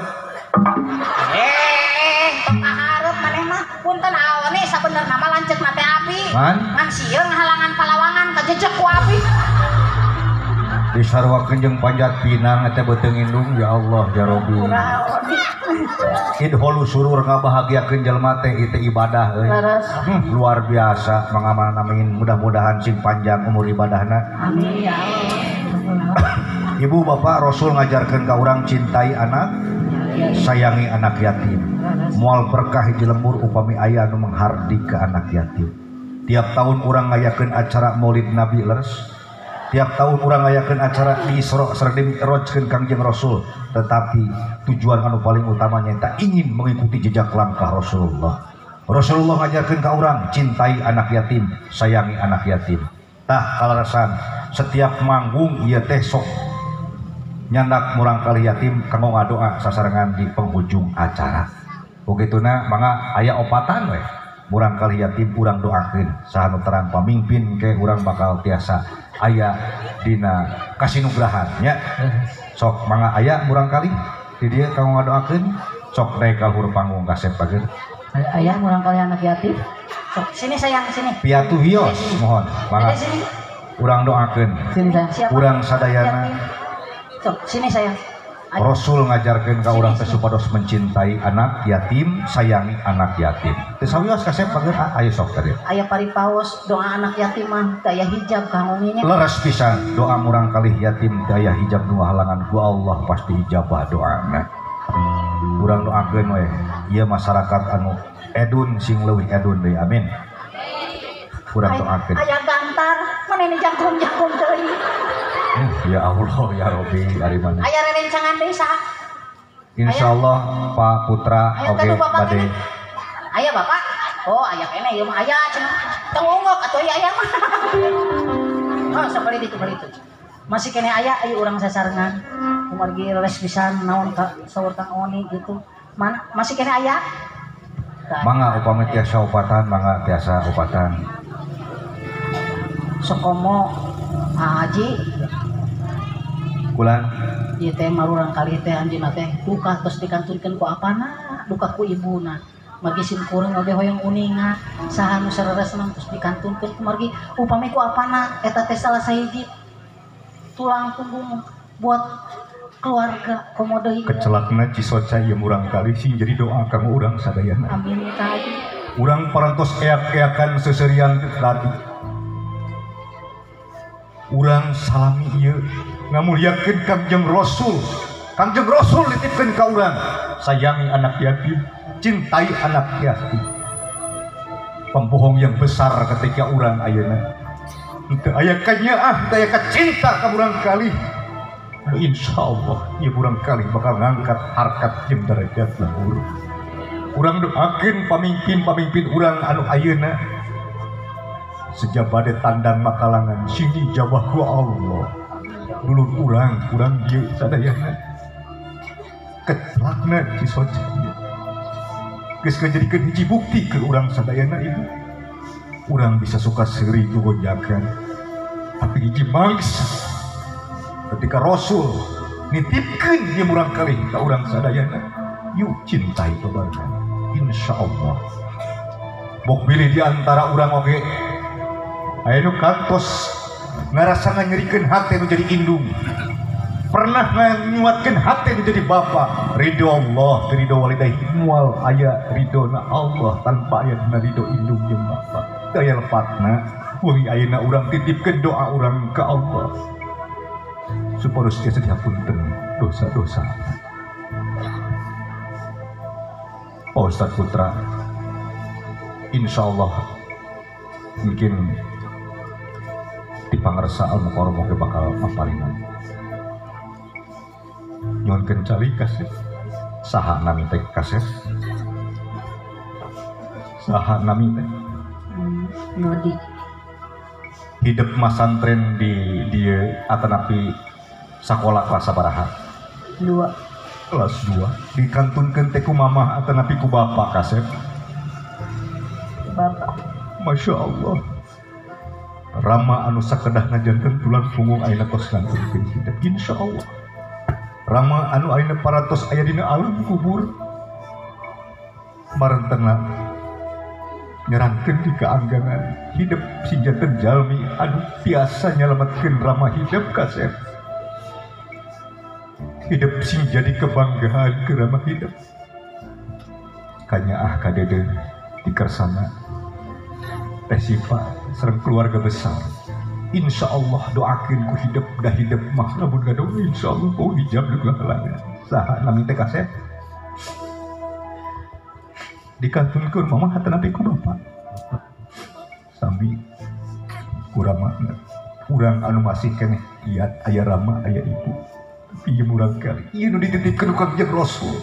tong kahareup maneh mah punten awani sabenerna mah lanceukna teh api Man, ngan sieun halangan palawangan kajejeg ku api disarwakeun jeung panjat pinang eta beuteung indung ya Allah ya Rabbi. Idholu surur ngabahagiakeun jelema teh itu ibadah euy. Leres. Luar biasa Mang Aman Amin, mudah-mudahan sing panjang umur ibadahna. amin ya Allah Ibu bapak Rasul ngajarkeun ka urang cintai anak, sayangi anak yatim. Moal berkah hiji lembur upami aya anu menghardik ke anak yatim. Tiap tahun urang ngayakeun acara Maulid Nabi leres. Tiap tahun urang ngayakeun acara di Isra sareng Mi'rajkeun Kangjeng Rasul, tetapi tujuan anu paling utamanya tak ingin mengikuti jejak langkah Rasulullah. Rasulullah ngajarkeun ka urang cintai anak yatim, sayangi anak yatim. Tah kalarasan setiap manggung ieu teh sok nyandak murang kali yatim kanggo ngadoa sasarengan di penghujung acara. Begituna mangga aya opatan we. Murang kali yatim urang doakeun saha nu terang pamimpin ke urang bakal tiasa aya dina kasinugrahan nya. Sok mangga aya murang kali di dieu kanggo ngadoakeun sok naik ka huruf panggung kasep pageun. Aya murang kali anak yatim. Sok sini sayang sini. Piatu hios mohon mangga. Ada sini. Urang doakeun. Sini sayang. Siapa? Urang sadayana. Sok sini sayang. Rasul ngajarkeun ka urang teh supados mencintai anak yatim, sayangi anak yatim. Teu sawios kasep pageun aya sok tadi. Aya paripaos doa anak yatim mah daya hijab kangonginya. Leres pisan doa murang kalih yatim daya hijab nu halangan ku Allah pasti ijabah doana. Urang doakeun we ieu masyarakat anu edun sing leuwih edun deui amin. Urang doakeun. Aya gantar mana ini jangkung-jangkung deui. Ya Allah ya Rabbi ari mana. Aya rerencangan desa. Insyaallah Pak Putra oge bade. Aya Bapak. Oh, aya kene ieu mah aya cenah. Tengungok atuh aya mah. Oh, sakali ditu bali itu. Masih kene aya urang sasarengan. Kumargi les pisan naon ka saur Kang Oni gitu. Mana masih kene aya? Mangga upami tiasa opatan, mangga tiasa opatan. Sokomo Haji Kulan ieu teh marurang kali teh anjeunna teh duka tos dikanturkeun ku apana, duka ku ibuna. Margi sim kuring oge hoyong uninga, saha nu sareresna tos dikanturkeun kumargi upami ku apana eta teh salah sahiji tulang punggung buat keluarga komodo ieu. kecelakna Cisoca ieu murang kali sing jadi doa kanggo urang sadayana. Amin tadi. Urang parantos eak-eakan seserian tadi. Urang salami ieu ngamuliakeun Kangjeng Rasul. Kangjeng Rasul nitipkeun ka urang, sayangi anak yatim, cintai anak yatim. Pembohong yang besar ketika urang ayeuna. Teu aya kanyaah, teu aya cinta ka urang kali. Insyaallah ieu urang kali bakal ngangkat harkat jeung derajat luhur. Urang doakeun pamimpin-pamimpin urang anu ayeuna sejabade tandang makalangan sing dijabah ku Allah. Dulur urang dieu sadayana kecelakna Cisoca ieu geus ngajadikeun hiji bukti ke urang sadayana ibu. Urang bisa suka seuri ku gojakan, tapi hiji mangsa ketika Rasul nitipkeun ieu murang kali ka urang sadayana, yuk cintai bebarengan insyaallah. Bok pilih di antara urang oge anu kantos ngarasa nyerikeun hate nu jadi indung, pernah nyuatkeun hate nu jadi bapa. Ridho Allah, ridho walidaih mual aya ridona Allah tanpa aya ridho indung jeung bapa. Teu aya lepatna wengi ayeuna urang titipkeun doa urang ka Allah supados tiasa dihapunten dosa-dosa. Pak Ustadz Putra, insyaallah mungkin di pangersa al-mukarram oge bakal maparingan. Nyuhunkeun cali kasih. Saha nami teh kasih? Saha nami teh? Nodi. Hidup masantren di dieu atanapi sakola kelas sabaraha? 2. Kelas 2. Dikantunkeun teh ku mamah atanapi ku bapa kasih? Bapak. Masya Allah. Rama anu sakedah ngajarkeun tulang punggung ayeuna tos ngantunkeun hidup insyaallah. Rama anu ayeuna paratos aya dina alam kubur marentengna nyerangkeun di keanggangan hidup si janten jalmi anu tiasa nyalametkeun Rama hidup kasep. Hidup sing jadi kebanggaan ke Rama hidup. Kanyaah kadede dikersana teh Sipa sareng keluarga besar. Insyaallah doakeun ku hidup dah hidup mah lamun gadong insyaallah ku hijab juga halangan. Saha nami teh kasep? Dikantunkeun mama hatanapi ku bapa. Sami kuramana urang anu masih keneh iat aya Rama aya ibu. Tapi ieu murang kali ieu nu dititipkeun ku Kangjeng Rasul.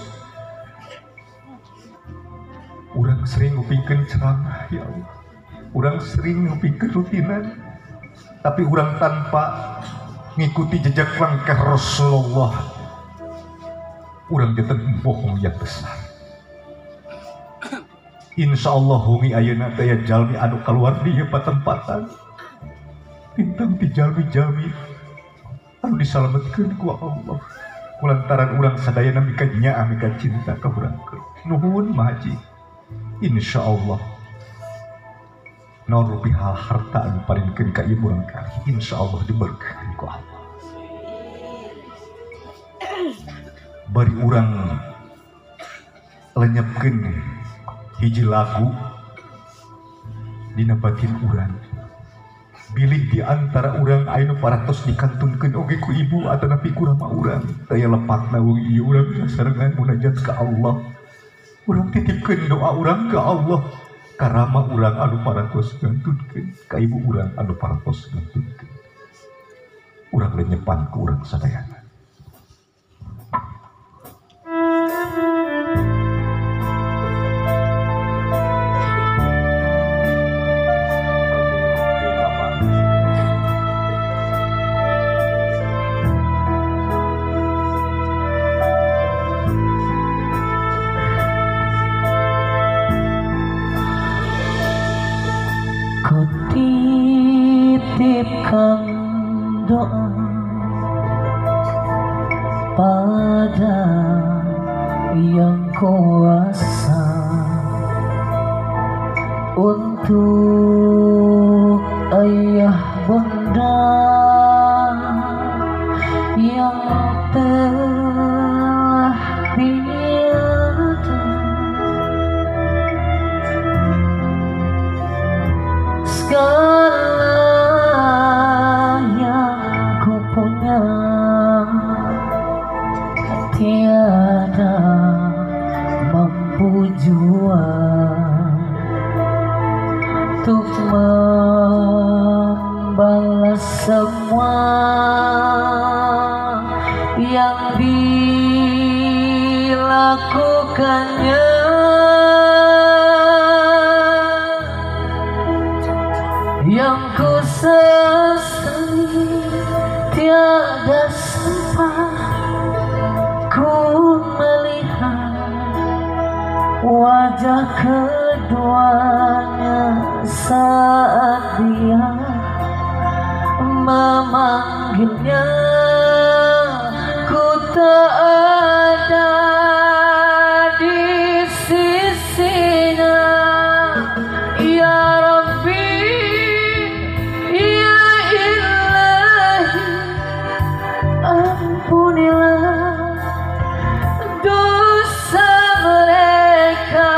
Urang sering ngupingkeun ceramah ya Allah. Urang sering ngupingkeun rutinan, tapi urang tanpa ngikuti jejak langkah Rasulullah, urang janten bohong yang besar. Insya Allah hungi ayeuna daya jalmi anu keluar di patempatan tintang ti jalmi-jalmi anu disalametkeun ku Allah kulantaran urang sadayana mika nyaah mika cinta ka urang. Nuhun maji. Insya Allah naon rupi hal harta anu paringkeun ka ieu urang kali insya Allah diberkaheun ku Allah. Bari urang lenyepkeun hiji lagu dina batin urang. Bilih di antara urang anu paratos dikantunkeun oge ku ibu atanapi ku rama urang. Daya lepatna wong ieu urang sasarengan munajat ka Allah. Urang titipkeun doa urang ka Allah. Ka rama urang anu paratos ngantunkeun, ka ibu urang anu paratos ngantunkeun. Urang lenyepan ku urang sadayana. Titipkan doa pada yang kuasa untuk ayah bunda yang telah tiada. Segala yang ku punya tiada mampu jua untuk membalas semua yang dilakukannya. Yang ku sesali tiada sempat ku melihat wajah keduanya saat dia memanggilnya. Ku tak ada di sisinya. Ya Rabbi, ya Ilahi, ampunilah dosa mereka.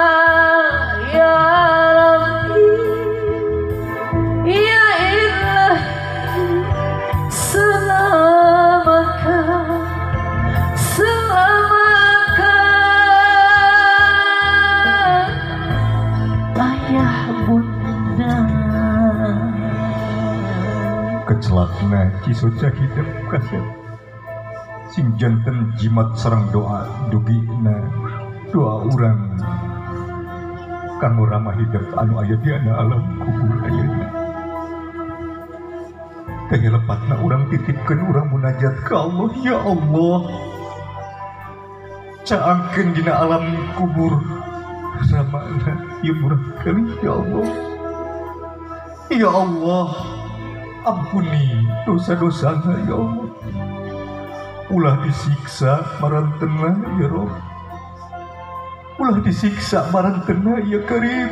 Ya Rabbi, ya Ilahi, selamatkan, selamatkan ayah bunda. Kecelakna cisoca hidup kasep sing janten jimat sareng doa dugina doa urang kanggo ramah hidup anu aya di alam kubur ayeuna. Teh lepatna urang titipkeun urang munajat ka Allah. Ya Allah, caangkeun dina alam kubur ramana ieu urang kali. Ya Allah, ya Allah, ampuni dosa-dosana ya Allah. Ulah disiksa marantena ya Rob. Ulah disiksa marantena ya Karim.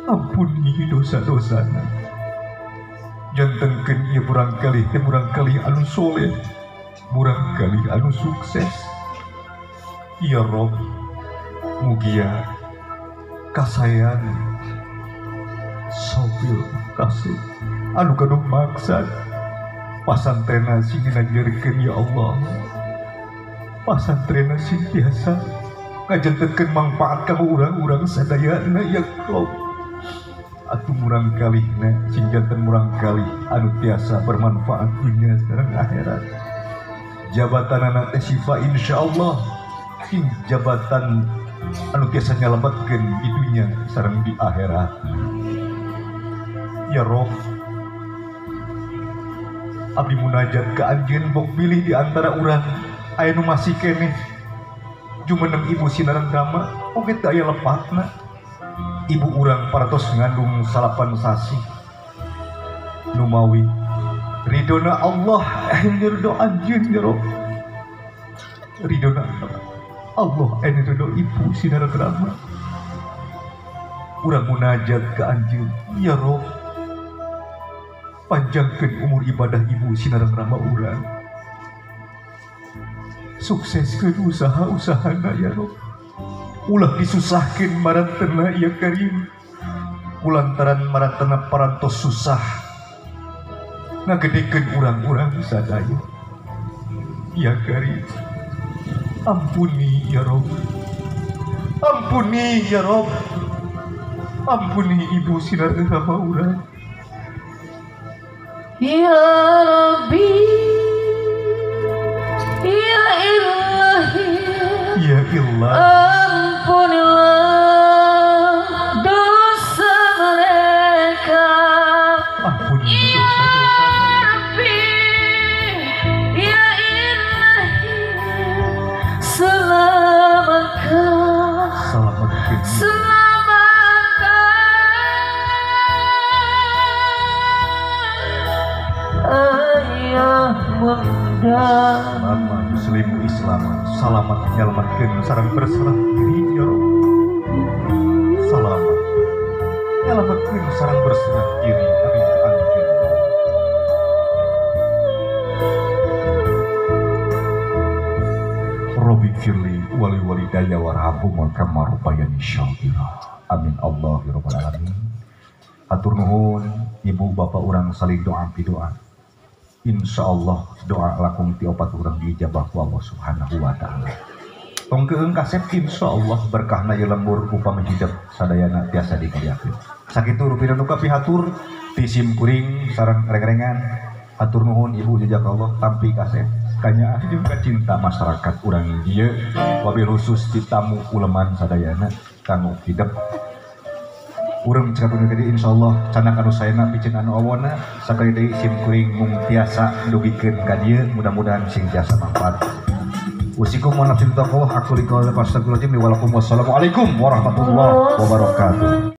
Ampuni dosa-dosana. Jantenkeun ieu murangkalih teh murangkalih anu soleh, murangkalih anu sukses. Ya Rob, mugia kasayan sobil kasih anu kadung maksad pasantrena sing ngajarikeun ya Allah. Pasantrena sing biasa ngajantenkeun manfaat ka urang-urang sadayana ya Rob. Atuh murangkalihna sing janten murangkalih anu tiasa bermanfaat dunia sareng akhirat. Jabatanana teh sifa insyaallah sing jabatan anu tiasa nyalametkeun di dunia sareng di akhirat. Ya Rob, abdi munajat ke anjeun bok pilih di antara urang aya nu masih keneh jumeneng ibu Sinareng Rama oge teu aya lepatna. Ibu urang paratos ngandung 8 sasi numawi ridona Allah aya ridho anjeun ya Rob. Ridona Allah aya ridho ibu Sinareng Rama. Urang munajat ke anjeun ya Rob, panjangkeun umur ibadah ibu Sinareng Rama urang, sukseskeun usaha-usahana ya Rob, ulah disusahkeun marantena ya Karim, kulantaran marantena parantos susah ngagedekeun urang-urang sadaya ya Karim. Ampuni ya Rob, ampuni ya Rob, ampuni ibu Sinareng Rama urang. Ya Rabbi, Ya Ilahi, Ya Allah, ampunilah dosa mereka. ampuni Ya dosa-dosa. Rabbi, Ya Ilahi, selamatkan, Selamatkan ayah bunda. Selamat muslim Islam, selamat menyelamatkan sarang berserah diri ya Rob. Selamat menyelamatkan sarang berserah diri dari anjing. Robi firli wali walidaya warhamhum kama rabbayani shaghira. Amin Allah ya rabbal alamin. Atur nuhun ibu bapak urang saling doa pidoa. Insya Allah doa lakum ti opat urang diijabah ku Allah subhanahu wa ta'ala. Tongkeun kasep insya Allah berkahna ieu lembur upami hidup sadayana tiasa dikaliakeun. Sakitu rupiah nuka pihatur ti sim kuring sareng reng-rengan. Atur nuhun ibu jejak Allah tampi kasep kanya jeung cinta masyarakat urang ieu wabil khusus ti tamu uleman sadayana kanggo hidup. Urang cakapun gede insyaallah canak anu sayana picen anu awona sakali deui sim kuring mung tiasa ndugikeun ka dieu mudah-mudahan sing tiasa manfaat. Usikum wa nafsi taqwa aku liqaul fastaqul wassalamualaikum warahmatullahi wabarakatuh.